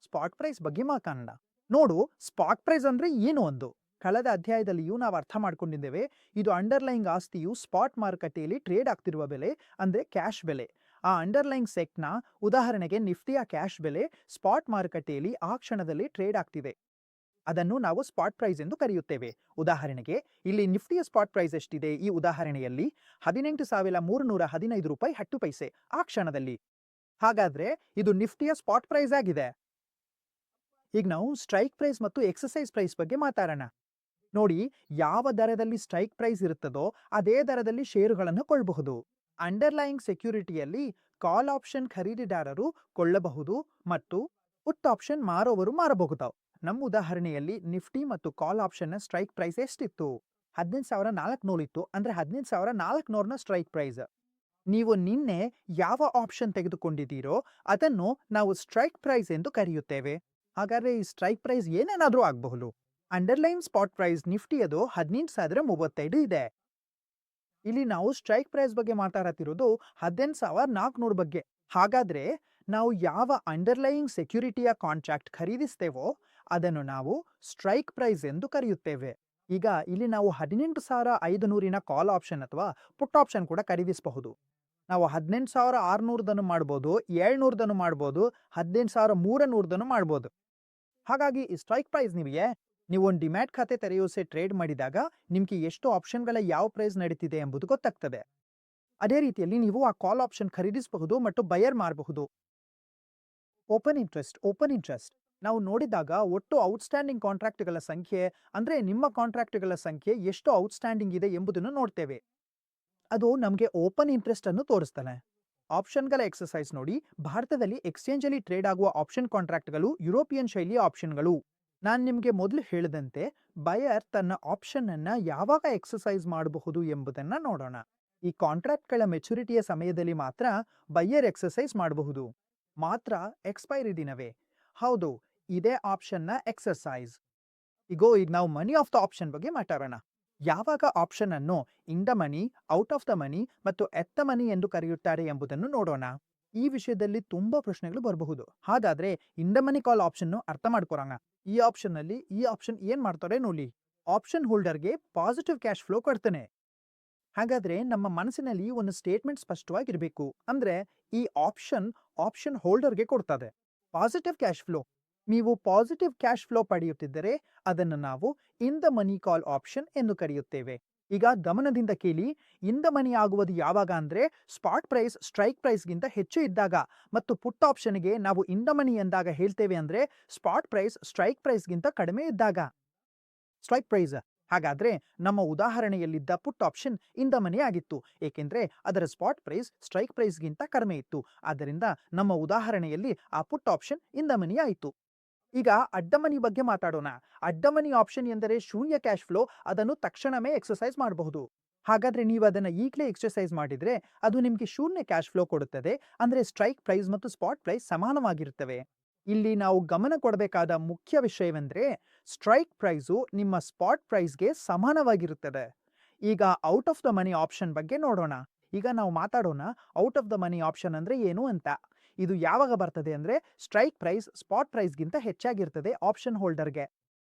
ಸ್ಪಾಟ್ ಪ್ರೈಸ್ ಬಗ್ಗೆ ಮಾತಾಡೋಣ. ನೋಡು, ಸ್ಪಾಟ್ ಪ್ರೈಸ್ ಅಂದ್ರೆ ಏನು ಒಂದು. ಕಳೆದ ಅಧ್ಯಾಯದಲ್ಲಿಯೂ ನಾವು ಅರ್ಥ ಮಾಡ್ಕೊಂಡಿದ್ದೇವೆ. ಇದು ಅಂಡರ್ಲೈಂಗ್ ಆಸ್ತಿಯು ಸ್ಪಾಟ್ ಮಾರುಕಟ್ಟೆಯಲ್ಲಿ ಟ್ರೇಡ್ ಆಗ್ತಿರುವ ಬೆಲೆ ಅಂದ್ರೆ ಕ್ಯಾಶ್ ಬೆಲೆ. ಆ ಅಂಡರ್ಲೈಂಗ್ ಸೆಕ್ನ ಉದಾಹರಣೆಗೆ ನಿಫ್ಟಿಯ ಕ್ಯಾಶ್ ಬೆಲೆ ಸ್ಪಾಟ್ ಮಾರುಕಟ್ಟೆಯಲ್ಲಿ ಆ ಕ್ಷಣದಲ್ಲಿ ಟ್ರೇಡ್ ಆಗ್ತಿದೆ. ಅದನ್ನು ನಾವು ಸ್ಪಾಟ್ ಪ್ರೈಸ್ ಎಂದು ಕರೆಯುತ್ತೇವೆ. ಉದಾಹರಣೆಗೆ ಇಲ್ಲಿ ನಿಫ್ಟಿಯ ಸ್ಪಾಟ್ ಪ್ರೈಸ್ ಎಷ್ಟಿದೆ? ಈ ಉದಾಹರಣೆಯಲ್ಲಿ ₹18,315.10 ಆ ಕ್ಷಣದಲ್ಲಿ. ಹಾಗಾದ್ರೆ ಇದು ನಿಫ್ಟಿಯ ಸ್ಪಾಟ್ ಪ್ರೈಸ್ ಆಗಿದೆ. ಈಗ ನಾವು ಸ್ಟ್ರೈಕ್ ಪ್ರೈಸ್ ಮತ್ತು ಎಕ್ಸರ್ಸೈಸ್ ಪ್ರೈಸ್ ಬಗ್ಗೆ ಮಾತಾಡೋಣ. ನೋಡಿ, ಯಾವ ದರದಲ್ಲಿ ಸ್ಟ್ರೈಕ್ ಪ್ರೈಸ್ ಇರುತ್ತದೋ ಅದೇ ದರದಲ್ಲಿ ಷೇರುಗಳನ್ನು ಕೊಳ್ಳಬಹುದು. ಅಂಡರ್ಲೈಯಿಂಗ್ ಸೆಕ್ಯೂರಿಟಿಯಲ್ಲಿ ಕಾಲ್ ಆಪ್ಷನ್ ಖರೀದಿದಾರರು ಕೊಳ್ಳಬಹುದು ಮತ್ತು ಪುಟ್ ಆಪ್ಷನ್ ಮಾರುವವರು ಮಾರಬಹುದು. ನಮ್ಮ ಉದಾಹರಣೆಯಲ್ಲಿ ನಿಫ್ಟಿ ಮತ್ತು ಕಾಲ್ ಆಪ್ಷನ್ನ ಸ್ಟ್ರೈಕ್ ಪ್ರೈಸ್ ಎಷ್ಟಿತ್ತು? 18,400 ಇತ್ತು. ಅಂದ್ರೆ 18,400ನ ಸ್ಟ್ರೈಕ್ ಪ್ರೈಸ್. ನೀವು ನಿನ್ನೆ ಯಾವ ಆಪ್ಷನ್ ತೆಗೆದುಕೊಂಡಿದ್ದೀರೋ ಅದನ್ನು ನಾವು ಸ್ಟ್ರೈಕ್ ಪ್ರೈಸ್ ಎಂದು ಕರೆಯುತ್ತೇವೆ. ಹಾಗಾದ್ರೆ ಈ ಸ್ಟ್ರೈಕ್ ಪ್ರೈಸ್ ಏನೇನಾದ್ರೂ ಆಗಬಹುದು. ಅಂಡರ್ಲೈನ್ ಸ್ಪಾಟ್ ಪ್ರೈಸ್ ನಿಫ್ಟಿಯದು 18,035 ಇದೆ. ಇಲ್ಲಿ ನಾವು ಸ್ಟ್ರೈಕ್ ಪ್ರೈಸ್ ಬಗ್ಗೆ ಮಾತಾಡತಿರೋದು 18,400 ಬಗ್ಗೆ. ಹಾಗಾದ್ರೆ ನಾವು ಯಾವ ಅಂಡರ್ಲೈಯಿಂಗ್ ಸೆಕ್ಯೂರಿಟಿಯ ಕಾಂಟ್ರಾಕ್ಟ್ ಖರೀದಿಸ್ತೇವೋ ಅದನ್ನು ನಾವು ಸ್ಟ್ರೈಕ್ ಪ್ರೈಸ್ ಎಂದು ಕರೆಯುತ್ತೇವೆ. ಈಗ ಇಲ್ಲಿ ನಾವು 18,500ನ ಕಾಲ್ ಆಪ್ಷನ್ ಅಥವಾ ಪುಟ್ ಆಪ್ಷನ್ ಕೂಡ ಖರೀದಿಸಬಹುದು. ನಾವು 18,600 ಮಾಡ್ಬೋದು, 700 ಮಾಡ್ಬೋದು, 18,300 ಮಾಡ್ಬೋದು. ಹಾಗಾಗಿ ಈ ಸ್ಟ್ರೈಕ್ ಪ್ರೈಸ್ ನೀವು ಒಂದು ಡಿಮ್ಯಾಟ್ ಖಾತೆ ತೆರೆಯೋಸೆ ಟ್ರೇಡ್ ಮಾಡಿದಾಗ ನಿಮಗೆ ಎಷ್ಟು ಆಪ್ಷನ್ಗಳ ಯಾವ ಪ್ರೈಸ್ ನಡೀತಿದೆ ಎಂಬುದು ಗೊತ್ತಾಗ್ತದೆ. ಅದೇ ರೀತಿಯಲ್ಲಿ ನೀವು ಆ ಕಾಲ್ ಆಪ್ಷನ್ ಖರೀದಿಸಬಹುದು ಮತ್ತು ಬಯರ್ ಮಾಡಬಹುದು. ಓಪನ್ ಇಂಟ್ರೆಸ್ಟ್ ನಾವು ನೋಡಿದಾಗ ಒಟ್ಟು ಔಟ್ಸ್ಟ್ಯಾಂಡಿಂಗ್ ಕಾಂಟ್ರಾಕ್ಟ್ಗಳ ಸಂಖ್ಯೆ ಅಂದ್ರೆ ನಿಮ್ಮ ಕಾಂಟ್ರಾಕ್ಟ್ಗಳ ಸಂಖ್ಯೆ ಎಷ್ಟು ಔಟ್ಸ್ಟ್ಯಾಂಡಿಂಗ್ ಇದೆ ಎಂಬುದನ್ನು ನೋಡ್ತೇವೆ. ಅದು ನಮಗೆ ಓಪನ್ ಇಂಟ್ರೆಸ್ಟ್ ಅನ್ನು ತೋರಿಸ್ತಾನೆ. ಆಪ್ಷನ್ಗಳ ಎಕ್ಸರ್ಸೈಸ್ ನೋಡಿ. ಭಾರತದಲ್ಲಿ ಎಕ್ಸ್ಚೇಂಜ್ ಅಲ್ಲಿ ಟ್ರೇಡ್ ಆಗುವ ಆಪ್ಷನ್ ಕಾಂಟ್ರಾಕ್ಟ್ಗಳು ಯುರೋಪಿಯನ್ ಶೈಲಿಯ ಆಪ್ಷನ್ಗಳು. ನಾನು ನಿಮಗೆ ಮೊದಲು ಹೇಳಿದಂತೆ ಬಯರ್ ತನ್ನ ಆಪ್ಷನ್ ಅನ್ನ ಯಾವಾಗ ಎಕ್ಸರ್ಸೈಸ್ ಮಾಡಬಹುದು ಎಂಬುದನ್ನ ನೋಡೋಣ. ಈ ಕಾಂಟ್ರಾಕ್ಟ್ಗಳ ಮೆಚುರಿಟಿಯ ಸಮಯದಲ್ಲಿ ಮಾತ್ರ ಬಯರ್ ಎಕ್ಸರ್ಸೈಸ್ ಮಾಡಬಹುದು. ಮಾತ್ರ ಎಕ್ಸ್ಪೈರಿ ದಿನವೇ. ಹೌದು, ಇದೇ ಆಪ್ಷನ್ನ ಎಕ್ಸರ್ಸೈಸ್. ಈಗ ನಾವು ಮನಿ ಆಫ್ ದ ಆಪ್ಷನ್ ಬಗ್ಗೆ ಮಾತಾಡೋಣ. ಯಾವಾಗ ಆಪ್ಷನ್ ಅನ್ನು in the money, out of the money ಮತ್ತು ಎಟ್ ದ ಮನಿ ಎಂದು ಕರೆಯುತ್ತಾರೆ ಎಂಬುದನ್ನು ನೋಡೋಣ. ಈ ವಿಷಯದಲ್ಲಿ ತುಂಬಾ ಪ್ರಶ್ನೆಗಳು ಬರಬಹುದು. ಹಾಗಾದ್ರೆ in the money call option ಅರ್ಥ ಮಾಡ್ಕೊರೋಣ. ಈ ಆಪ್ಷನ್ ನಲ್ಲಿ ಈ ಆಪ್ಷನ್ ಏನ್ ಮಾಡ್ತಾರೆ ನೋಡಿ. ಆಪ್ಷನ್ ಹೋಲ್ಡರ್ಗೆ ಪಾಸಿಟಿವ್ ಕ್ಯಾಶ್ ಫ್ಲೋ ಕೊಡ್ತಾನೆ. ಹಾಗಾದ್ರೆ ನಮ್ಮ ಮನಸ್ಸಿನಲ್ಲಿ ಒಂದು ಸ್ಟೇಟ್ಮೆಂಟ್ ಸ್ಪಷ್ಟವಾಗಿರಬೇಕು. ಅಂದ್ರೆ ಈ ಆಪ್ಷನ್ ಹೋಲ್ಡರ್ಗೆ ಕೊಡ್ತದೆ ಪಾಸಿಟಿವ್ ಕ್ಯಾಶ್ ಫ್ಲೋ. ನೀವು ಪಾಸಿಟಿವ್ ಕ್ಯಾಶ್ ಫ್ಲೋ ಪಡೆಯುತ್ತಿದ್ದರೆ ಅದನ್ನು ನಾವು in the money call option ಎಂದು ಕರೆಯುತ್ತೇವೆ. ಈಗ ಗಮನದಿಂದ ಕೇಳಿ, ಇನ್ ದ ಮನಿ ಆಗುವುದು ಯಾವಾಗ ಅಂದ್ರೆ ಸ್ಪಾಟ್ ಪ್ರೈಸ್ ಸ್ಟ್ರೈಕ್ ಪ್ರೈಸ್ಗಿಂತ ಹೆಚ್ಚು ಇದ್ದಾಗ, ಮತ್ತು ಪುಟ್ ಆಪ್ಷನ್ಗೆ ನಾವು ಇನ್ ದ ಮನಿ ಎಂದಾಗ ಹೇಳ್ತೇವೆ ಅಂದ್ರೆ ಸ್ಪಾಟ್ ಪ್ರೈಸ್ ಸ್ಟ್ರೈಕ್ ಪ್ರೈಸ್ಗಿಂತ ಕಡಿಮೆ ಇದ್ದಾಗ. Strike price. ಹಾಗಾದ್ರೆ ನಮ್ಮ ಉದಾಹರಣೆಯಲ್ಲಿದ್ದ ಪುಟ್ ಆಪ್ಷನ್ ಇನ್ ದ ಮನಿ ಆಗಿತ್ತು, ಏಕೆಂದ್ರೆ ಅದರ ಸ್ಪಾಟ್ ಪ್ರೈಸ್ ಸ್ಟ್ರೈಕ್ ಪ್ರೈಸ್ಗಿಂತ ಕಡಿಮೆ ಇತ್ತು. ಆದ್ದರಿಂದ ನಮ್ಮ ಉದಾಹರಣೆಯಲ್ಲಿ ಆ ಪುಟ್ ಆಪ್ಷನ್ ಇನ್ ದ ಮನಿ ಆಯಿತು. ಈಗ ಅಡ್ಡಮನಿ ಬಗ್ಗೆ ಮಾತಾಡೋಣ. ಅಡ್ಡಮನಿ ಆಪ್ಷನ್ ಎಂದರೆ ಶೂನ್ಯ ಕ್ಯಾಶ್ ಫ್ಲೋ. ಅದನ್ನು ತಕ್ಷಣವೇ ಎಕ್ಸರ್ಸೈಸ್ ಮಾಡಬಹುದು. ಹಾಗಾದ್ರೆ ನೀವು ಅದನ್ನ ಈಗಲೇ ಎಕ್ಸರ್ಸೈಸ್ ಮಾಡಿದ್ರೆ ಅದು ನಿಮಗೆ ಶೂನ್ಯ ಕ್ಯಾಶ್ ಫ್ಲೋ ಕೊಡುತ್ತದೆ. ಅಂದ್ರೆ ಸ್ಟ್ರೈಕ್ ಪ್ರೈಸ್ ಮತ್ತು ಸ್ಪಾಟ್ ಪ್ರೈಸ್ ಸಮಾನವಾಗಿರುತ್ತವೆ. ಇಲ್ಲಿ ನಾವು ಗಮನ ಕೊಡಬೇಕಾದ ಮುಖ್ಯ ವಿಷಯವೆಂದ್ರೆ ಸ್ಟ್ರೈಕ್ ಪ್ರೈಸು ನಿಮ್ಮ ಸ್ಪಾಟ್ ಪ್ರೈಸ್ಗೆ ಸಮಾನವಾಗಿರುತ್ತದೆ. ಈಗ out of the money option ಬಗ್ಗೆ ನೋಡೋಣ. ಈಗ ನಾವು ಮಾತಾಡೋಣ out of the money option ಅಂದ್ರೆ ಏನು ಅಂತ. ಇದು ಯಾವಾಗ ಬರ್ತದೆ ಅಂದ್ರೆ ಸ್ಟ್ರೈಕ್ ಪ್ರೈಸ್ ಸ್ಪಾಟ್ ಪ್ರೈಸ್ಗಿಂತ ಹೆಚ್ಚಾಗಿರ್ತದೆ ಆಪ್ಷನ್ ಹೋಲ್ಡರ್ಗೆ.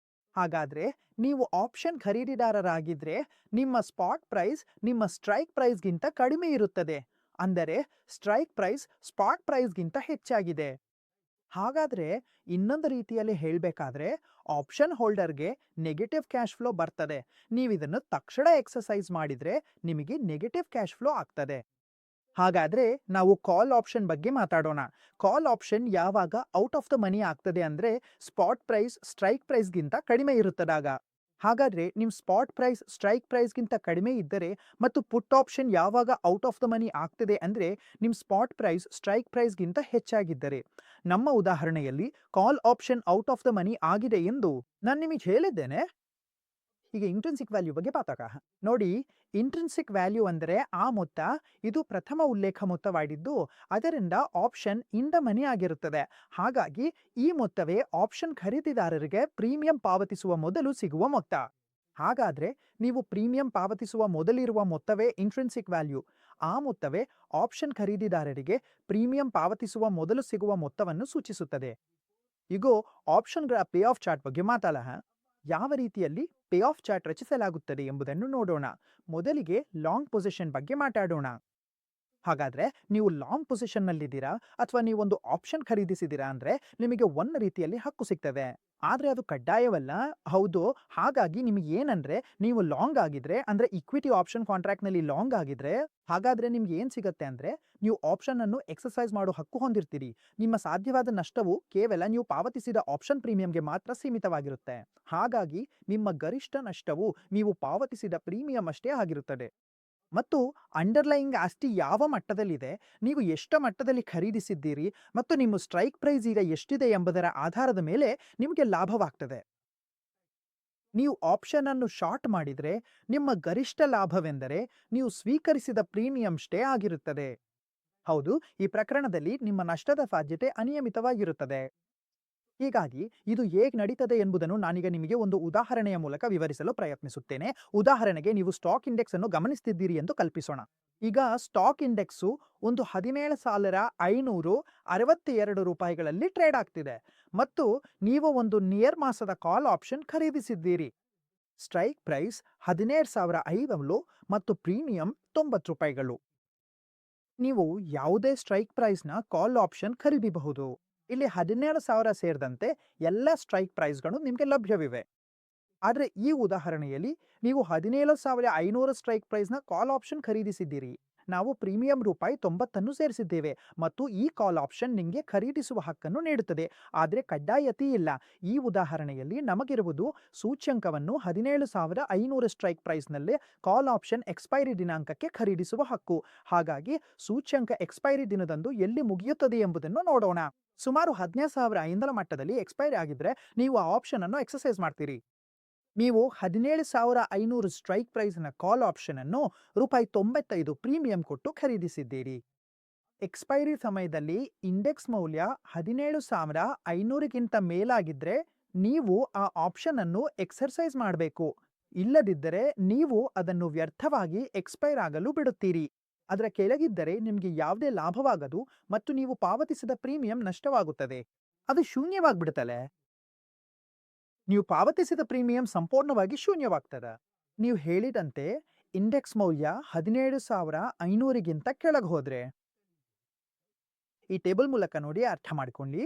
ಹಾಗಾದ್ರೆ ನೀವು ಆಪ್ಷನ್ ಖರೀದಿದಾರರಾಗಿದ್ರೆ ನಿಮ್ಮ ಸ್ಪಾಟ್ ಪ್ರೈಸ್ ನಿಮ್ಮ ಸ್ಟ್ರೈಕ್ ಪ್ರೈಸ್ಗಿಂತ ಕಡಿಮೆ ಇರುತ್ತದೆ. ಅಂದರೆ ಸ್ಟ್ರೈಕ್ ಪ್ರೈಸ್ ಸ್ಪಾಟ್ ಪ್ರೈಸ್ಗಿಂತ ಹೆಚ್ಚಾಗಿದೆ. ಹಾಗಾದ್ರೆ ಇನ್ನೊಂದು ರೀತಿಯಲ್ಲಿ ಹೇಳಬೇಕಾದ್ರೆ ಆಪ್ಷನ್ ಹೋಲ್ಡರ್ಗೆ ನೆಗೆಟಿವ್ ಕ್ಯಾಶ್ ಫ್ಲೋ ಬರ್ತದೆ. ನೀವು ಇದನ್ನು ತಕ್ಷಣ ಎಕ್ಸರ್ಸೈಸ್ ಮಾಡಿದ್ರೆ ನಿಮಗೆ ನೆಗೆಟಿವ್ ಕ್ಯಾಶ್ ಫ್ಲೋ ಆಗ್ತದೆ. ಹಾಗಾದ್ರೆ ನಾವು ಕಾಲ್ ಆಪ್ಷನ್ ಬಗ್ಗೆ ಮಾತಾಡೋಣ. ಕಾಲ್ ಆಪ್ಷನ್ ಯಾವಾಗ ಔಟ್ ಆಫ್ ದ ಮನಿ ಆಗ್ತದೆ ಅಂದ್ರೆ ಸ್ಪಾಟ್ ಪ್ರೈಸ್ ಸ್ಟ್ರೈಕ್ ಪ್ರೈಸ್ಗಿಂತ ಕಡಿಮೆ ಇರುತ್ತದಾಗ. ಹಾಗಾದ್ರೆ ನಿಮ್ ಸ್ಪಾಟ್ ಪ್ರೈಸ್ ಸ್ಟ್ರೈಕ್ ಪ್ರೈಸ್ಗಿಂತ ಕಡಿಮೆ ಇದ್ದರೆ, ಮತ್ತು ಪುಟ್ ಆಪ್ಷನ್ ಯಾವಾಗ ಔಟ್ ಆಫ್ ದ ಮನಿ ಆಗ್ತದೆ ಅಂದ್ರೆ ನಿಮ್ ಸ್ಪಾಟ್ ಪ್ರೈಸ್ ಸ್ಟ್ರೈಕ್ ಪ್ರೈಸ್ಗಿಂತ ಹೆಚ್ಚಾಗಿದ್ದರೆ. ನಮ್ಮ ಉದಾಹರಣೆಯಲ್ಲಿ ಕಾಲ್ option out of the money ಆಗಿದೆ ಎಂದು ನಾನು ನಿಮಗೆ ಹೇಳಿದ್ದೇನೆ. ಈಗ ಇಂಟ್ರಿನ್ಸಿಕ್ ವ್ಯಾಲ್ಯೂ ಬಗ್ಗೆ ಮಾತಾಡ ನೋಡಿ. ಇಂಟ್ರಿನ್ಸಿಕ್ ವ್ಯಾಲ್ಯೂ ಅಂದರೆ ಆ ಮೊತ್ತ, ಇದು ಪ್ರಥಮ ಉಲ್ಲೇಖ ಮೊತ್ತವಾಗಿದ್ದು ಅದರಿಂದ ಆಪ್ಷನ್ ಇನ್ ದ ಮನಿ ಆಗಿರುತ್ತದೆ. ಹಾಗಾಗಿ ಈ ಮೊತ್ತವೇ ಆಪ್ಷನ್ ಖರೀದಿದಾರರಿಗೆ ಪ್ರೀಮಿಯಂ ಪಾವತಿಸುವ ಮೊದಲು ಸಿಗುವ ಮೊತ್ತ. ಹಾಗಾದ್ರೆ ನೀವು ಪ್ರೀಮಿಯಂ ಪಾವತಿಸುವ ಮೊದಲಿರುವ ಮೊತ್ತವೇ ಇಂಟ್ರಿನ್ಸಿಕ್ ವ್ಯಾಲ್ಯೂ. ಆ ಮೊತ್ತವೇ ಆಪ್ಷನ್ ಖರೀದಿದಾರರಿಗೆ ಪ್ರೀಮಿಯಂ ಪಾವತಿಸುವ ಮೊದಲು ಸಿಗುವ ಮೊತ್ತವನ್ನು ಸೂಚಿಸುತ್ತದೆ. ಈಗ ಆಪ್ಷನ್ ಪೇ ಆಫ್ ಚಾರ್ಟ್ ಬಗ್ಗೆ ಮಾತಾಡ. ಯಾವ ರೀತಿಯಲ್ಲಿ ಪೇ ಆಫ್ ಚಾರ್ಟ್ ರಚಿಸಲಾಗುತ್ತದೆ ಎಂಬುದನ್ನು ನೋಡೋಣ. ಮೊದಲಿಗೆ ಲಾಂಗ್ ಪೊಸಿಷನ್ ಬಗ್ಗೆ ಮಾತಾಡೋಣ. ಹಾಗಾದ್ರೆ ನೀವು ಲಾಂಗ್ ಪೊಸಿಷನ್ ನಲ್ಲಿದ್ದೀರಾ ಅಥವಾ ನೀವೊಂದು ಆಪ್ಷನ್ ಖರೀದಿಸಿದ್ದೀರಾ ಅಂದ್ರೆ ನಿಮಗೆ ಒಂದು ರೀತಿಯಲ್ಲಿ ಹಕ್ಕು ಸಿಗ್ತದೆ. ಆದ್ರೆ ಅದು ಕಡ್ಡಾಯವಲ್ಲ. ಹೌದು. ಹಾಗಾಗಿ ನಿಮಗೆ ಏನಂದ್ರೆ ನೀವು ಲಾಂಗ್ ಆಗಿದ್ರೆ ಅಂದ್ರೆ ಇಕ್ವಿಟಿ ಆಪ್ಷನ್ ಕಾಂಟ್ರಾಕ್ಟ್ ನಲ್ಲಿ ಲಾಂಗ್ ಆಗಿದ್ರೆ ಹಾಗಾದ್ರೆ ನಿಮ್ಗೆ ಏನ್ ಸಿಗುತ್ತೆ ಅಂದ್ರೆ ನೀವು ಆಪ್ಷನ್ ಅನ್ನು ಎಕ್ಸರ್ಸೈಸ್ ಮಾಡೋ ಹಕ್ಕು ಹೊಂದಿರ್ತೀರಿ. ನಿಮ್ಮ ಸಾಧ್ಯವಾದ ನಷ್ಟವು ಕೇವಲ ನೀವು ಪಾವತಿಸಿದ ಆಪ್ಷನ್ ಪ್ರೀಮಿಯಂಗೆ ಮಾತ್ರ ಸೀಮಿತವಾಗಿರುತ್ತೆ. ಹಾಗಾಗಿ ನಿಮ್ಮ ಗರಿಷ್ಠ ನಷ್ಟವು ನೀವು ಪಾವತಿಸಿದ ಪ್ರೀಮಿಯಂ ಅಷ್ಟೇ ಆಗಿರುತ್ತದೆ. ಮತ್ತು ಅಂಡರ್ಲೈಯಿಂಗ್ ಆಸ್ತಿ ಯಾವ ಮಟ್ಟದಲ್ಲಿದೆ, ನೀವು ಎಷ್ಟು ಮಟ್ಟದಲ್ಲಿ ಖರೀದಿಸಿದ್ದೀರಿ ಮತ್ತು ನಿಮ್ಮ ಸ್ಟ್ರೈಕ್ ಪ್ರೈಸ್ ಈಗ ಎಷ್ಟಿದೆ ಎಂಬುದರ ಆಧಾರದ ಮೇಲೆ ನಿಮಗೆ ಲಾಭವಾಗ್ತದೆ. ನೀವು ಆಪ್ಷನ್ ಅನ್ನು ಶಾರ್ಟ್ ಮಾಡಿದ್ರೆ ನಿಮ್ಮ ಗರಿಷ್ಠ ಲಾಭವೆಂದರೆ ನೀವು ಸ್ವೀಕರಿಸಿದ ಪ್ರೀಮಿಯಂಷ್ಟೇ ಆಗಿರುತ್ತದೆ. ಹೌದು, ಈ ಪ್ರಕರಣದಲ್ಲಿ ನಿಮ್ಮ ನಷ್ಟದ ಸಾಧ್ಯತೆ ಅನಿಯಮಿತವಾಗಿರುತ್ತದೆ. ಹೀಗಾಗಿ ಇದು ಹೇಗೆ ನಡೀತದೆ ಎಂಬುದನ್ನು ನಾನೀಗ ನಿಮಗೆ ಒಂದು ಉದಾಹರಣೆಯ ಮೂಲಕ ವಿವರಿಸಲು ಪ್ರಯತ್ನಿಸುತ್ತೇನೆ. ಉದಾಹರಣೆಗೆ ನೀವು ಸ್ಟಾಕ್ ಇಂಡೆಕ್ಸ್ ಅನ್ನು ಗಮನಿಸುತ್ತಿದ್ದೀರಿ ಎಂದು ಕಲ್ಪಿಸೋಣ. ಈಗ ಸ್ಟಾಕ್ ಇಂಡೆಕ್ಸು ಒಂದು 17,562 ರೂಪಾಯಿಗಳಲ್ಲಿ ಟ್ರೇಡ್ ಆಗ್ತಿದೆ ಮತ್ತು ನೀವು ಒಂದು ನಿಯರ್ ಮಾಸದ ಕಾಲ್ ಆಪ್ಷನ್ ಖರೀದಿಸಿದ್ದೀರಿ. ಸ್ಟ್ರೈಕ್ ಪ್ರೈಸ್ 17,500 ಮತ್ತು ಪ್ರೀಮಿಯಂ 90 ರೂಪಾಯಿಗಳು. ನೀವು ಯಾವುದೇ ಸ್ಟ್ರೈಕ್ ಪ್ರೈಸ್ನ ಕಾಲ್ ಆಪ್ಷನ್ ಖರೀದಿಸಬಹುದು. ಇಲ್ಲಿ 17,000 ಸೇರಿದಂತೆ ಎಲ್ಲ ಸ್ಟ್ರೈಕ್ ಪ್ರೈಸ್ಗಳು ನಿಮಗೆ ಲಭ್ಯವಿವೆ. ಆದರೆ ಈ ಉದಾಹರಣೆಯಲ್ಲಿ ನೀವು 17,500 ಸ್ಟ್ರೈಕ್ ಪ್ರೈಸ್ನ ಕಾಲ್ ಆಪ್ಷನ್ ಖರೀದಿಸಿದ್ದೀರಿ. ನಾವು ಪ್ರೀಮಿಯಂ ರೂಪಾಯಿ 90 ಸೇರಿಸಿದ್ದೇವೆ ಮತ್ತು ಈ ಕಾಲ್ ಆಪ್ಷನ್ ನಿಮಗೆ ಖರೀದಿಸುವ ಹಕ್ಕನ್ನು ನೀಡುತ್ತದೆ. ಆದರೆ ಕಡ್ಡಾಯತೆ ಇಲ್ಲ. ಈ ಉದಾಹರಣೆಯಲ್ಲಿ ನಮಗಿರುವುದು ಸೂಚ್ಯಂಕವನ್ನು 17,500 ಸ್ಟ್ರೈಕ್ ಪ್ರೈಸ್ನಲ್ಲೇ ಕಾಲ್ ಆಪ್ಷನ್ ಎಕ್ಸ್ಪೈರಿ ದಿನಾಂಕಕ್ಕೆ ಖರೀದಿಸುವ ಹಕ್ಕು. ಹಾಗಾಗಿ ಸೂಚ್ಯಂಕ ಎಕ್ಸ್ಪೈರಿ ದಿನದಂದು ಎಲ್ಲಿ ಮುಗಿಯುತ್ತದೆ ಎಂಬುದನ್ನು ನೋಡೋಣ. ಸುಮಾರು 17,500 ಮಟ್ಟದಲ್ಲಿ ಎಕ್ಸ್ಪೈರಿ ಆಗಿದ್ರೆ ನೀವು ಆ ಆಪ್ಷನ್ ಅನ್ನು ಎಕ್ಸರ್ಸೈಸ್ ಮಾಡ್ತೀರಿ. ನೀವು 17,500 ಸ್ಟ್ರೈಕ್ ಪ್ರೈಸ್ನ ಕಾಲ್ ಆಪ್ಷನ್ ಅನ್ನು ರೂಪಾಯಿ 95 ಪ್ರೀಮಿಯಂ ಕೊಟ್ಟು ಖರೀದಿಸಿದ್ದೀರಿ. ಎಕ್ಸ್ಪೈರಿ ಸಮಯದಲ್ಲಿ ಇಂಡೆಕ್ಸ್ ಮೌಲ್ಯ 17,500ಗಿಂತ ಮೇಲಾಗಿದ್ರೆ ನೀವು ಆ ಆಪ್ಷನ್ ಅನ್ನು ಎಕ್ಸರ್ಸೈಸ್ ಮಾಡಬೇಕು. ಇಲ್ಲದಿದ್ದರೆ ನೀವು ಅದನ್ನು ವ್ಯರ್ಥವಾಗಿ ಎಕ್ಸ್ಪೈರ್ ಆಗಲು ಬಿಡುತ್ತೀರಿ. ಅದರ ಕೆಳಗಿದ್ದರೆ ನಿಮಗೆ ಯಾವುದೇ ಲಾಭವಾಗದು ಮತ್ತು ನೀವು ಪಾವತಿಸಿದ ಪ್ರೀಮಿಯಂ ನಷ್ಟವಾಗುತ್ತದೆ. ಅದು ಶೂನ್ಯವಾಗ್ಬಿಡುತ್ತಲ್ಲ. ನೀವು ಪಾವತಿಸಿದ ಪ್ರೀಮಿಯಂ ಸಂಪೂರ್ಣವಾಗಿ ಶೂನ್ಯವಾಗ್ತದೆ. ನೀವು ಹೇಳಿದಂತೆ ಇಂಡೆಕ್ಸ್ ಮೌಲ್ಯ 17,500ಗಿಂತ ಕೆಳಗೆ ಹೋದ್ರೆ ಈ ಟೇಬಲ್ ಮೂಲಕ ನೋಡಿ ಅರ್ಥ ಮಾಡ್ಕೊಳ್ಳಿ.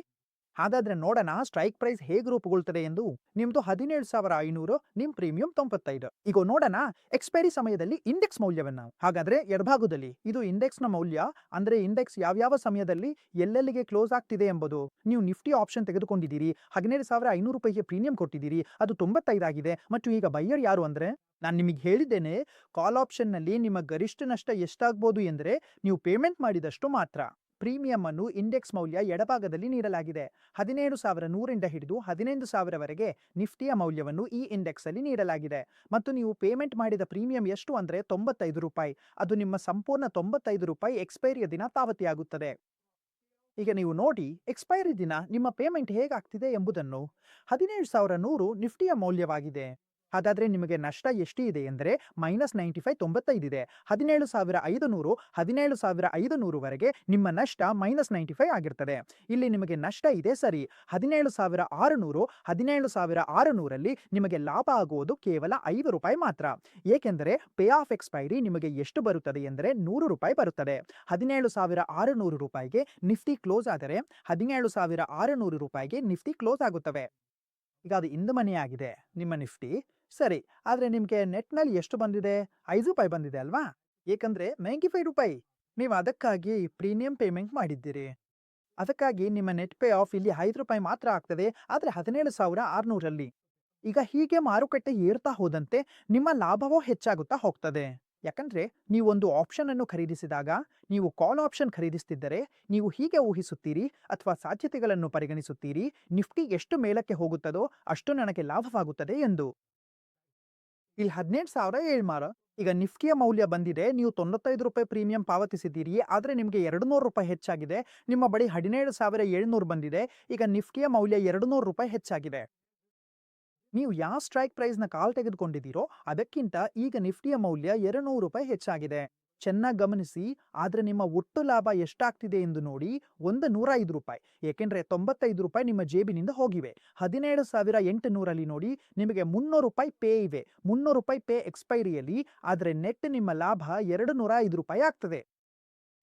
ಹಾಗಾದ್ರೆ ನೋಡೋಣ ಸ್ಟ್ರೈಕ್ ಪ್ರೈಸ್ ಹೇಗೆ ರೂಪುಗೊಳ್ತದೆ ಎಂದು. ನಿಮ್ದು 17,500, ನಿಮ್ ಪ್ರೀಮಿಯಂ 95. ಈಗ ನೋಡೋಣ ಎಕ್ಸ್ಪೈರಿ ಸಮಯದಲ್ಲಿ ಇಂಡೆಕ್ಸ್ ಮೌಲ್ಯವನ್ನ. ಹಾಗಾದ್ರೆ ಎಡಭಾಗದಲ್ಲಿ ಇದು ಇಂಡೆಕ್ಸ್ ನ ಮೌಲ್ಯ, ಅಂದ್ರೆ ಇಂಡೆಕ್ಸ್ ಯಾವ್ಯಾವ ಸಮಯದಲ್ಲಿ ಎಲ್ಲೆಲ್ಲಿಗೆ ಕ್ಲೋಸ್ ಆಗ್ತಿದೆ ಎಂಬುದು. ನೀವು ನಿಫ್ಟಿ ಆಪ್ಷನ್ ತೆಗೆದುಕೊಂಡಿದ್ದೀರಿ, 17,500 ರೂಪಾಯಿಗೆ ಪ್ರೀಮಿಯಂ ಕೊಟ್ಟಿದ್ದೀರಿ, ಅದು 95 ಆಗಿದೆ. ಮತ್ತು ಈಗ ಬೈಯರ್ ಯಾರು ಅಂದ್ರೆ ನಾನು ನಿಮಗೆ ಹೇಳಿದ್ದೇನೆ, ಕಾಲ್ ಆಪ್ಷನ್ ನಲ್ಲಿ ನಿಮ್ಮ ಗರಿಷ್ಠ ನಷ್ಟ ಎಷ್ಟಾಗಬಹುದು ಎಂದರೆ ನೀವು ಪೇಮೆಂಟ್ ಮಾಡಿದಷ್ಟು ಮಾತ್ರ. ಪ್ರೀಮಿಯಂ ಅನ್ನು ಇಂಡೆಕ್ಸ್ ಮೌಲ್ಯ ಎಡಭಾಗದಲ್ಲಿ ನೀಡಲಾಗಿದೆ. 17,100 ಹಿಡಿದು 15,000ವರೆಗೆ ನಿಫ್ಟಿಯ ಮೌಲ್ಯವನ್ನು ಈ ಇಂಡೆಕ್ಸ್ ಅಲ್ಲಿ ನೀಡಲಾಗಿದೆ. ಮತ್ತು ನೀವು ಪೇಮೆಂಟ್ ಮಾಡಿದ ಪ್ರೀಮಿಯಂ ಎಷ್ಟು ಅಂದ್ರೆ 95 ರೂಪಾಯಿ. ಅದು ನಿಮ್ಮ ಸಂಪೂರ್ಣ 95 ರೂಪಾಯಿ ಎಕ್ಸ್ಪೈರಿಯ ದಿನ ಪಾವತಿಯಾಗುತ್ತದೆ. ಈಗ ನೀವು ನೋಡಿ ಎಕ್ಸ್ಪೈರಿ ದಿನ ನಿಮ್ಮ ಪೇಮೆಂಟ್ ಹೇಗಾಗ್ತಿದೆ ಎಂಬುದನ್ನು. 17,100 ನಿಫ್ಟಿಯ ಮೌಲ್ಯವಾಗಿದೆ. ಹಾಗಾದ್ರೆ ನಿಮಗೆ ನಷ್ಟ ಎಷ್ಟು ಇದೆ ಎಂದರೆ -95 95 ಇದೆ. 17,500 17,500ವರೆಗೆ ನಿಮ್ಮ ನಷ್ಟ -95 ಆಗಿರ್ತದೆ. ಇಲ್ಲಿ ನಿಮಗೆ ನಷ್ಟ ಇದೆ ಸರಿ. 17,600 17,600ರಲ್ಲಿ ನಿಮಗೆ ಲಾಭ ಆಗುವುದು ಕೇವಲ 5 ರೂಪಾಯಿ ಮಾತ್ರ. ಏಕೆಂದರೆ ಪೇ ಆಫ್ ಎಕ್ಸ್ಪೈರಿ ನಿಮಗೆ ಎಷ್ಟು ಬರುತ್ತದೆ ಎಂದರೆ 100 ರೂಪಾಯಿ ಬರುತ್ತದೆ. 17,600 ರೂಪಾಯಿಗೆ ನಿಫ್ಟಿ ಕ್ಲೋಸ್ ಆದರೆ 17,600 ರೂಪಾಯಿಗೆ ನಿಫ್ಟಿ ಕ್ಲೋಸ್ ಆಗುತ್ತವೆ. ಈಗ ಅದು ಇಂದು ಮನೆಯಾಗಿದೆ ನಿಮ್ಮ ನಿಫ್ಟಿ ಸರಿ. ಆದ್ರೆ ನಿಮ್ಗೆ ನೆಟ್ ನಲ್ಲಿ ಎಷ್ಟು ಬಂದಿದೆ? 5 ರೂಪಾಯಿ ಬಂದಿದೆ ಅಲ್ವಾ? ಏಕೆಂದ್ರೆ 95 ರೂಪಾಯಿ ನೀವು ಅದಕ್ಕಾಗಿ ಪ್ರೀಮಿಯಂ ಪೇಮೆಂಟ್ ಮಾಡಿದ್ದೀರಿ. ಅದಕ್ಕಾಗಿ ನಿಮ್ಮ ನೆಟ್ ಪೇ ಆಫ್ ಇಲ್ಲಿ 5 ರೂಪಾಯಿ ಮಾತ್ರ ಆಗ್ತದೆ. ಆದ್ರೆ 17,600ರಲ್ಲಿ. ಈಗ ಹೀಗೆ ಮಾರುಕಟ್ಟೆ ಏರ್ತಾ ಹೋದಂತೆ ನಿಮ್ಮ ಲಾಭವೂ ಹೆಚ್ಚಾಗುತ್ತಾ ಹೋಗ್ತದೆ. ಯಾಕಂದ್ರೆ ನೀವು ಒಂದು ಆಪ್ಷನ್ ಅನ್ನು ಖರೀದಿಸಿದಾಗ, ನೀವು ಕಾಲ್ ಆಪ್ಷನ್ ಖರೀದಿಸ್ತಿದ್ದರೆ ನೀವು ಹೀಗೆ ಊಹಿಸುತ್ತೀರಿ ಅಥವಾ ಸಾಧ್ಯತೆಗಳನ್ನು ಪರಿಗಣಿಸುತ್ತೀರಿ, ನಿಫ್ಟಿ ಎಷ್ಟು ಮೇಲಕ್ಕೆ ಹೋಗುತ್ತದೋ ಅಷ್ಟು ನನಗೆ ಲಾಭವಾಗುತ್ತದೆ ಎಂದು. ಇಲ್ಲಿ 18,700. ಈಗ ನಿಫ್ಟಿಯ ಮೌಲ್ಯ ಬಂದಿದೆ, ನೀವು 95 ರೂಪಾಯಿ ಪ್ರೀಮಿಯಂ ಪಾವತಿಸಿದ್ದೀರಿ, ಆದ್ರೆ ನಿಮಗೆ 200 ರೂಪಾಯಿ ಹೆಚ್ಚಾಗಿದೆ. ನಿಮ್ಮ ಬಳಿ 17,700 ಬಂದಿದೆ. ಈಗ ನಿಫ್ಟಿಯ ಮೌಲ್ಯ 200 ರೂಪಾಯಿ ಹೆಚ್ಚಾಗಿದೆ. ನೀವು ಯಾವ ಸ್ಟ್ರೈಕ್ ಪ್ರೈಸ್ನ ಕಾಲ್ ತೆಗೆದುಕೊಂಡಿದ್ದೀರೋ ಅದಕ್ಕಿಂತ ಈಗ ನಿಫ್ಟಿಯ ಮೌಲ್ಯ 200 ರೂಪಾಯಿ ಹೆಚ್ಚಾಗಿದೆ. ಚೆನ್ನಾಗಿ ಗಮನಿಸಿ. ಆದ್ರೆ ನಿಮ್ಮ ಒಟ್ಟು ಲಾಭ ಎಷ್ಟಾಗ್ತಿದೆ ಎಂದು ನೋಡಿ, 105 ರೂಪಾಯಿ. ಏಕೆಂದ್ರೆ 95 ರೂಪಾಯಿ ನಿಮ್ಮ ಜೇಬಿನಿಂದ ಹೋಗಿವೆ. 17,800ರಲ್ಲಿ ನೋಡಿ ನಿಮಗೆ 300 ರೂಪಾಯಿ ಪೇ ಇವೆ. 300 ರೂಪಾಯಿ ಪೇ ಎಕ್ಸ್ಪೈರಿಯಲ್ಲಿ. ಆದ್ರೆ ನೆಟ್ ನಿಮ್ಮ ಲಾಭ 205 ರೂಪಾಯಿ ಆಗ್ತದೆ.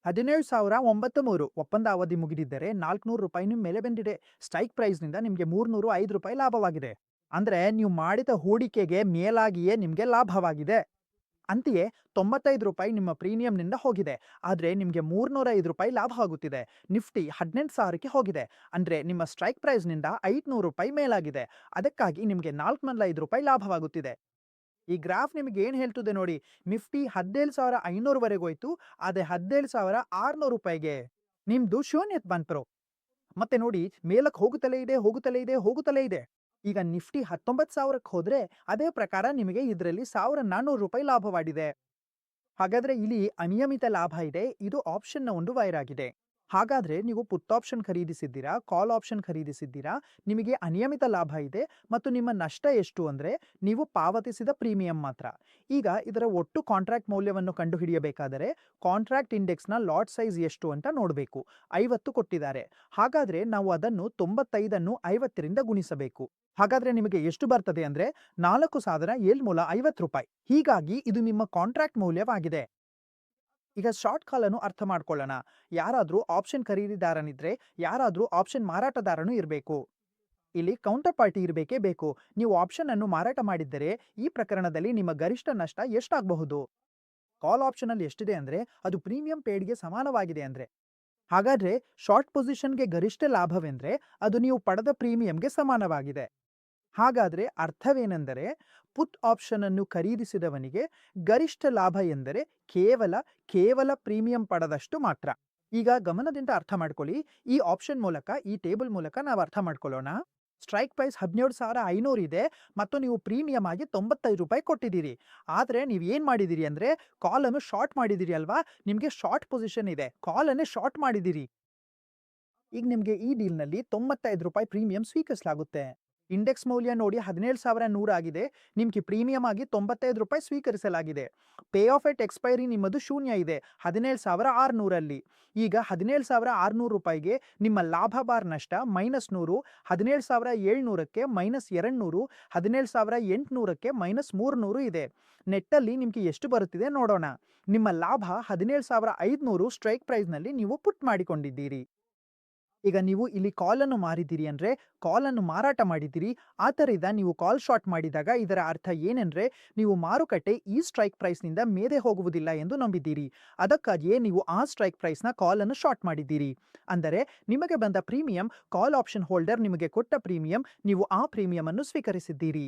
17,900 ಒಪ್ಪಂದ ಅವಧಿ ಮುಗಿದಿದ್ದರೆ 400 ರೂಪಾಯಿ ನಿಮ್ಮ ಮೇಲೆ ಬಂದಿದೆ. ಸ್ಟ್ರೈಕ್ ಪ್ರೈಸ್ನಿಂದ ನಿಮಗೆ 305 ರೂಪಾಯಿ ಲಾಭವಾಗಿದೆ. ಅಂದ್ರೆ ನೀವು ಮಾಡಿದ ಹೂಡಿಕೆಗೆ ಮೇಲಾಗಿಯೇ ನಿಮಗೆ ಲಾಭವಾಗಿದೆ. ಅಂತೆಯೇ 95 ರೂಪಾಯಿ ನಿಮ್ಮ ಪ್ರೀಮಿಯಂನಿಂದ ಹೋಗಿದೆ. ಆದ್ರೆ ನಿಮಗೆ 305 ರೂಪಾಯಿ ಲಾಭವಾಗುತ್ತಿದೆ. ನಿಫ್ಟಿ 18,000ಕ್ಕೆ ಹೋಗಿದೆ. ಅಂದ್ರೆ ನಿಮ್ಮ ಸ್ಟ್ರೈಕ್ ಪ್ರೈಸ್ನಿಂದ 500 ರೂಪಾಯಿ ಮೇಲಾಗಿದೆ. ಅದಕ್ಕಾಗಿ ನಿಮಗೆ 405 ರೂಪಾಯಿ ಲಾಭವಾಗುತ್ತಿದೆ. ಈ ಗ್ರಾಫ್ ನಿಮಗೆ ಏನು ಹೇಳ್ತದೆ ನೋಡಿ. ನಿಫ್ಟಿ 17,500ವರೆಗೆ ಹೋಯ್ತು, ಅದೇ 17,600 ರೂಪಾಯಿಗೆ ನಿಮ್ದು ಶೂನ್ಯತ್ ಬಂತು. ಮತ್ತೆ ನೋಡಿ ಮೇಲಕ್ಕೆ ಹೋಗುತ್ತಲೇ ಇದೆ, ಹೋಗುತ್ತಲೇ ಇದೆ, ಹೋಗುತ್ತಲೇ ಇದೆ. ಈಗ ನಿಫ್ಟಿ 19,000ಕ್ಕೆ ಹೋದ್ರೆ ಅದೇ ಪ್ರಕಾರ ನಿಮಗೆ ಇದರಲ್ಲಿ 1,400 ರೂಪಾಯಿ ಲಾಭವಾಗಿದೆ. ಹಾಗಾದ್ರೆ ಇಲ್ಲಿ ಅನಿಯಮಿತ ಲಾಭ ಇದೆ. ಇದು ಆಪ್ಷನ್ನ ಒಂದು ವೈರ್ ಆಗಿದೆ. ಹಾಗಾದ್ರೆ ನೀವು ಪುಟ್ ಆಪ್ಷನ್ ಖರೀದಿಸಿದ್ದೀರಾ, ಕಾಲ್ ಆಪ್ಷನ್ ಖರೀದಿಸಿದ್ದೀರಾ, ನಿಮಗೆ ಅನಿಯಮಿತ ಲಾಭ ಇದೆ. ಮತ್ತು ನಿಮ್ಮ ನಷ್ಟ ಎಷ್ಟು ಅಂದ್ರೆ ನೀವು ಪಾವತಿಸಿದ ಪ್ರೀಮಿಯಂ ಮಾತ್ರ. ಈಗ ಇದರ ಒಟ್ಟು ಕಾಂಟ್ರಾಕ್ಟ್ ಮೌಲ್ಯವನ್ನು ಕಂಡುಹಿಡಿಯಬೇಕಾದರೆ ಕಾಂಟ್ರಾಕ್ಟ್ ಇಂಡೆಕ್ಸ್ನ ಲಾಟ್ ಸೈಜ್ ಎಷ್ಟು ಅಂತ ನೋಡಬೇಕು. 50 ಕೊಟ್ಟಿದ್ದಾರೆ. ಹಾಗಾದ್ರೆ ನಾವು ಅದನ್ನು 95ಅನ್ನು 50ರಿಂದ ಗುಣಿಸಬೇಕು. ಹಾಗಾದ್ರೆ ನಿಮಗೆ ಎಷ್ಟು ಬರ್ತದೆ ಅಂದ್ರೆ 4,750 ರೂಪಾಯಿ. ಹೀಗಾಗಿ ಇದು ನಿಮ್ಮ ಕಾಂಟ್ರಾಕ್ಟ್ ಮೌಲ್ಯವಾಗಿದೆ. ಈಗ ಶಾರ್ಟ್ ಕಾಲ್ ಅನ್ನು ಅರ್ಥ ಮಾಡ್ಕೊಳ್ಳೋಣ. ಯಾರಾದ್ರೂ ಆಪ್ಷನ್ ಖರೀದಿದಾರನಿದ್ರೆ, ಯಾರಾದ್ರೂ ಆಪ್ಷನ್ ಮಾರಾಟದಾರನು ಇರಬೇಕು. ಇಲ್ಲಿ ಕೌಂಟರ್ ಪಾರ್ಟಿ ಇರಬೇಕೇ ಬೇಕು. ನೀವು ಆಪ್ಷನ್ ಅನ್ನು ಮಾರಾಟ ಮಾಡಿದ್ದರೆ ಈ ಪ್ರಕರಣದಲ್ಲಿ ನಿಮ್ಮ ಗರಿಷ್ಠ ನಷ್ಟ ಎಷ್ಟಾಗಬಹುದು? ಕಾಲ್ ಆಪ್ಷನ್ ಅಲ್ಲಿ ಎಷ್ಟಿದೆ ಅಂದ್ರೆ ಅದು ಪ್ರೀಮಿಯಂ ಪೇಡ್ಗೆ ಸಮಾನವಾಗಿದೆ ಅಂದ್ರೆ. ಹಾಗಾದ್ರೆ ಶಾರ್ಟ್ ಪೊಸಿಷನ್ಗೆ ಗರಿಷ್ಠ ಲಾಭವೆಂದ್ರೆ ಅದು ನೀವು ಪಡೆದ ಪ್ರೀಮಿಯಂಗೆ ಸಮಾನವಾಗಿದೆ. ಹಾಗಾದ್ರೆ ಅರ್ಥವೇನೆಂದರೆ ಪುಟ್ ಆಪ್ಷನ್ ಅನ್ನು ಖರೀದಿಸಿದವನಿಗೆ ಗರಿಷ್ಠ ಲಾಭ ಎಂದರೆ ಕೇವಲ ಪ್ರೀಮಿಯಂ ಪಡೆದಷ್ಟು ಮಾತ್ರ. ಈಗ ಗಮನದಿಂದ ಅರ್ಥ ಮಾಡ್ಕೊಳ್ಳಿ. ಈ ಆಪ್ಷನ್ ಮೂಲಕ, ಈ ಟೇಬಲ್ ಮೂಲಕ ನಾವು ಅರ್ಥ ಮಾಡ್ಕೊಳ್ಳೋಣ. ಸ್ಟ್ರೈಕ್ ಪ್ರೈಸ್ 17,500 ಇದೆ ಮತ್ತು ನೀವು ಪ್ರೀಮಿಯಂ ಆಗಿ 95 ರೂಪಾಯಿ ಕೊಟ್ಟಿದ್ದೀರಿ. ಆದ್ರೆ ನೀವು ಏನ್ ಮಾಡಿದಿರಿ ಅಂದ್ರೆ ಕಾಲ್ ಅನ್ನು ಶಾರ್ಟ್ ಮಾಡಿದಿರಿ ಅಲ್ವಾ. ನಿಮ್ಗೆ ಶಾರ್ಟ್ ಪೊಸಿಷನ್ ಇದೆ, ಕಾಲ್ ಅನ್ನೇ ಶಾರ್ಟ್ ಮಾಡಿದಿರಿ. ಈಗ ನಿಮ್ಗೆ ಈ ಡೀಲ್ ನಲ್ಲಿ 95 ರೂಪಾಯಿ ಪ್ರೀಮಿಯಂ ಸ್ವೀಕರಿಸಲಾಗುತ್ತೆ. ಇಂಡೆಕ್ಸ್ ಮೌಲ್ಯ ನೋಡಿ 17,100 ಆಗಿದೆ. ನಿಮ್ಗೆ ಪ್ರೀಮಿಯಂ ಆಗಿ ₹95 ಸ್ವೀಕರಿಸಲಾಗಿದೆ. ಪೇ ಆಫ್ ಎಟ್ ಎಕ್ಸ್ಪೈರಿ ನಿಮ್ಮದು ಶೂನ್ಯ ಇದೆ 17,600 ಈಗ 17,600 ನಿಮ್ಮ ಲಾಭ ಬಾರ್ ನಷ್ಟ -100, 17,700ಕ್ಕೆ -200, 17,800ಕ್ಕೆ -300 ಇದೆ. ನೆಟ್ಟಲ್ಲಿ ನಿಮ್ಗೆ ಎಷ್ಟು ಬರುತ್ತಿದೆ ನೋಡೋಣ. ನಿಮ್ಮ ಲಾಭ 17,500 ಸ್ಟ್ರೈಕ್ ಪ್ರೈಸ್ನಲ್ಲಿ ನೀವು ಪುಟ್ ಮಾಡಿಕೊಂಡಿದ್ದೀರಿ. ಈಗ ನೀವು ಇಲ್ಲಿ ಕಾಲ್ ಅನ್ನು ಮಾರಿದ್ದೀರಿ ಅಂದ್ರೆ ಕಾಲ್ ಅನ್ನು ಮಾರಾಟ ಮಾಡಿದ್ದೀರಿ. ಆದ್ದರಿಂದ ನೀವು ಕಾಲ್ ಶಾರ್ಟ್ ಮಾಡಿದಾಗ ಇದರ ಅರ್ಥ ಏನೆಂದ್ರೆ ನೀವು ಮಾರುಕಟ್ಟೆ ಈ ಸ್ಟ್ರೈಕ್ ಪ್ರೈಸ್ ನಿಂದ ಮೇದೆ ಹೋಗುವುದಿಲ್ಲ ಎಂದು ನಂಬಿದ್ದೀರಿ. ಅದಕ್ಕಾಗಿಯೇ ನೀವು ಆ ಸ್ಟ್ರೈಕ್ ಪ್ರೈಸ್ ನ ಕಾಲ್ ಅನ್ನು ಶಾರ್ಟ್ ಮಾಡಿದ್ದೀರಿ. ಅಂದರೆ ನಿಮಗೆ ಬಂದ ಪ್ರೀಮಿಯಂ ಕಾಲ್ ಆಪ್ಷನ್ ಹೋಲ್ಡರ್ ನಿಮಗೆ ಕೊಟ್ಟ ಪ್ರೀಮಿಯಂ, ನೀವು ಆ ಪ್ರೀಮಿಯಂ ಅನ್ನು ಸ್ವೀಕರಿಸಿದ್ದೀರಿ.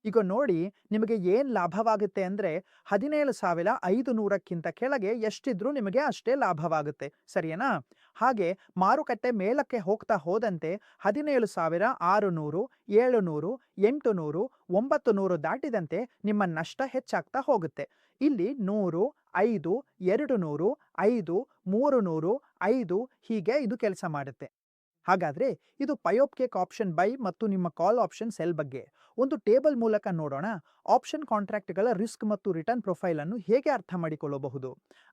ಈಗ ನೋಡಿ ನಿಮಗೆ ಏನ್ ಲಾಭವಾಗುತ್ತೆ ಅಂದ್ರೆ 17,500ಕ್ಕಿಂತ ಕೆಳಗೆ ಎಷ್ಟಿದ್ರೂ ನಿಮಗೆ ಅಷ್ಟೇ ಲಾಭವಾಗುತ್ತೆ. ಸರಿಯೇನಾ? ಹಾಗೆ ಮಾರುಕಟ್ಟೆ ಮೇಲಕ್ಕೆ ಹೋಗ್ತಾ ಹೋದಂತೆ 17,600, 700, 800, 900 ದಾಟಿದಂತೆ ನಿಮ್ಮ ನಷ್ಟ ಹೆಚ್ಚಾಗ್ತಾ ಹೋಗುತ್ತೆ. ಇಲ್ಲಿ 100, 5, 200, 5, 300, 5 ಹೀಗೆ ಇದು ಕೆಲಸ ಮಾಡುತ್ತೆ. ಹಾಗಾದ್ರೆ ಇದು ಪಯೋಪ್ಕೇಕ್ ಆಪ್ಷನ್ ಬೈ ಮತ್ತು ನಿಮ್ಮ ಕಾಲ್ ಆಪ್ಷನ್ ಸೆಲ್ ಬಗ್ಗೆ ಒಂದು ಟೇಬಲ್ ಮೂಲಕ ನೋಡೋಣ. ಆಪ್ಷನ್ ಕಾಂಟ್ರಾಕ್ಟ್ಗಳ ರಿಸ್ಕ್ ಮತ್ತು ರಿಟರ್ನ್ ಪ್ರೊಫೈಲ್ ಅನ್ನು ಹೇಗೆ ಅರ್ಥ ಮಾಡಿಕೊಳ್ಳಬಹುದು,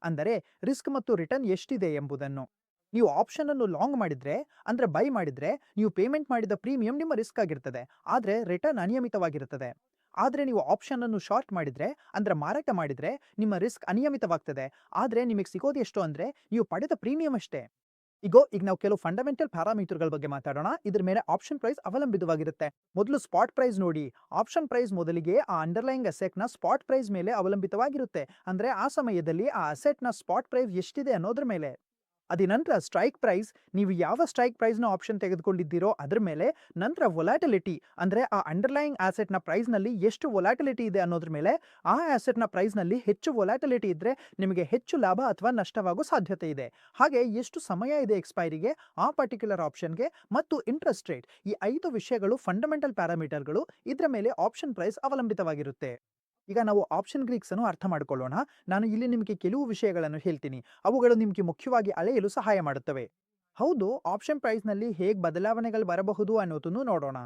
ಅಂದರೆ ರಿಸ್ಕ್ ಮತ್ತು ರಿಟರ್ನ್ ಎಷ್ಟಿದೆ ಎಂಬುದನ್ನು. ನೀವು ಆಪ್ಷನ್ ಅನ್ನು ಲಾಂಗ್ ಮಾಡಿದ್ರೆ ಅಂದ್ರೆ ಬೈ ಮಾಡಿದ್ರೆ ನೀವು ಪೇಮೆಂಟ್ ಮಾಡಿದ ಪ್ರೀಮಿಯಂ ನಿಮ್ಮ ರಿಸ್ಕ್ ಆಗಿರ್ತದೆ, ಆದ್ರೆ ರಿಟರ್ನ್ ಅನಿಯಮಿತವಾಗಿರುತ್ತದೆ. ಆದ್ರೆ ನೀವು ಆಪ್ಷನ್ ಅನ್ನು ಶಾರ್ಟ್ ಮಾಡಿದ್ರೆ ಅಂದ್ರೆ ಮಾರಾಟ ಮಾಡಿದ್ರೆ ನಿಮ್ಮ ರಿಸ್ಕ್ ಅನಿಯಮಿತವಾಗ್ತದೆ, ಆದ್ರೆ ನಿಮಗೆ ಸಿಗೋದು ಎಷ್ಟು ಅಂದ್ರೆ ನೀವು ಪಡೆದ ಪ್ರೀಮಿಯಂ ಅಷ್ಟೇ. ಈಗ ನಾವು ಕೆಲವು ಫಂಡಮೆಂಟಲ್ ಪ್ಯಾರಾಮೀಟರ್ಗಳ ಬಗ್ಗೆ ಮಾತಾಡೋಣ. ಇದ್ರ ಮೇಲೆ ಆಪ್ಷನ್ ಪ್ರೈಸ್ ಅವಲಂಬಿತವಾಗಿರುತ್ತೆ. ಮೊದಲು ಸ್ಪಾಟ್ ಪ್ರೈಸ್ ನೋಡಿ. ಆಪ್ಷನ್ ಪ್ರೈಸ್ ಮೊದಲಿಗೆ ಆ ಅಂಡರ್ಲೈಂಗ್ ಅಸೆಟ್ ನ ಸ್ಪಾಟ್ ಪ್ರೈಸ್ ಮೇಲೆ ಅವಲಂಬಿತವಾಗಿರುತ್ತೆ. ಅಂದ್ರೆ ಆ ಸಮಯದಲ್ಲಿ ಆ ಅಸೆಟ್ ನ ಸ್ಪಾಟ್ ಪ್ರೈಸ್ ಎಷ್ಟಿದೆ ಅನ್ನೋದ್ರ ಮೇಲೆ. ಅದೇ ನಂತರ ಸ್ಟ್ರೈಕ್ ಪ್ರೈಸ್, ನೀವು ಯಾವ ಸ್ಟ್ರೈಕ್ ಪ್ರೈಸ್ ನ ಆಪ್ಷನ್ ತೆಗೆದುಕೊಂಡಿದ್ದೀರೋ ಅದ್ರ ಮೇಲೆ. ನಂತರ ವೊಲಾಟಿಲಿಟಿ ಅಂದ್ರೆ ಆ ಅಂಡರ್ಲೈಂಗ್ ಆಸೆಟ್ ನ ಪ್ರೈಸ್ ನಲ್ಲಿ ಎಷ್ಟು ವೊಲಾಟಿಲಿಟಿ ಇದೆ ಅನ್ನೋದ್ರ ಮೇಲೆ. ಆ ಆಸೆಟ್ ನ ಪ್ರೈಸ್ ನಲ್ಲಿ ಹೆಚ್ಚು ವೊಲಾಟಿಲಿಟಿ ಇದ್ರೆ ನಿಮಗೆ ಹೆಚ್ಚು ಲಾಭ ಅಥವಾ ನಷ್ಟವಾಗೋ ಸಾಧ್ಯತೆ ಇದೆ. ಹಾಗೆ ಎಷ್ಟು ಸಮಯ ಇದೆ ಎಕ್ಸ್ಪೈರಿಗೆ ಆ ಪರ್ಟಿಕ್ಯುಲರ್ ಆಪ್ಷನ್ಗೆ, ಮತ್ತು ಇಂಟ್ರೆಸ್ಟ್ ರೇಟ್, ಈ 5 ವಿಷಯಗಳು ಫಂಡಮೆಂಟಲ್ ಪ್ಯಾರಾಮೀಟರ್ಗಳು. ಇದ್ರ ಮೇಲೆ ಆಪ್ಷನ್ ಪ್ರೈಸ್ ಅವಲಂಬಿತವಾಗಿರುತ್ತೆ. ಈಗ ನಾವು ಆಪ್ಷನ್ ಗ್ರೀಕ್ಸ್ ಅನ್ನು ಅರ್ಥ ಮಾಡಿಕೊಳ್ಳೋಣ. ನಾನು ಇಲ್ಲಿ ನಿಮಗೆ ಕೆಲವು ವಿಷಯಗಳನ್ನು ಹೇಳ್ತೀನಿ, ಅವುಗಳು ನಿಮಗೆ ಮುಖ್ಯವಾಗಿ ಅಳೆಯಲು ಸಹಾಯ ಮಾಡುತ್ತವೆ. ಹೌದು, ಆಪ್ಷನ್ ಪ್ರೈಸ್ ನಲ್ಲಿ ಹೇಗೆ ಬದಲಾವಣೆಗಳು ಬರಬಹುದು ಅನ್ನೋದನ್ನು ನೋಡೋಣ.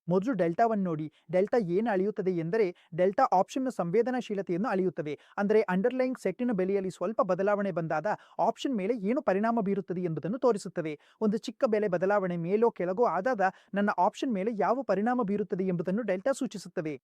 ಮೊದಲು ಡೆಲ್ಟಾವನ್ನು ನೋಡಿ. ಡೆಲ್ಟಾ ಏನು ಅಳೆಯುತ್ತದೆ ಎಂದರೆ ಡೆಲ್ಟಾ ಆಪ್ಷನ್ನ ಸಂವೇದನಾಶೀಲತೆಯನ್ನು ಅಳೆಯುತ್ತವೆ. ಅಂದರೆ ಅಂಡರ್ಲೈಂಗ್ ಸೆಟ್ಟಿನ ಬೆಲೆಯಲ್ಲಿ ಸ್ವಲ್ಪ ಬದಲಾವಣೆ ಬಂದಾದ ಆಪ್ಷನ್ ಮೇಲೆ ಏನು ಪರಿಣಾಮ ಬೀರುತ್ತದೆ ಎಂಬುದನ್ನು ತೋರಿಸುತ್ತವೆ. ಒಂದು ಚಿಕ್ಕ ಬೆಲೆ ಬದಲಾವಣೆ ಮೇಲೋ ಕೆಳಗೋ ಆದಾಗ ನನ್ನ ಆಪ್ಷನ್ ಮೇಲೆ ಯಾವ ಪರಿಣಾಮ ಬೀರುತ್ತದೆ ಎಂಬುದನ್ನು ಡೆಲ್ಟಾ ಸೂಚಿಸುತ್ತವೆ.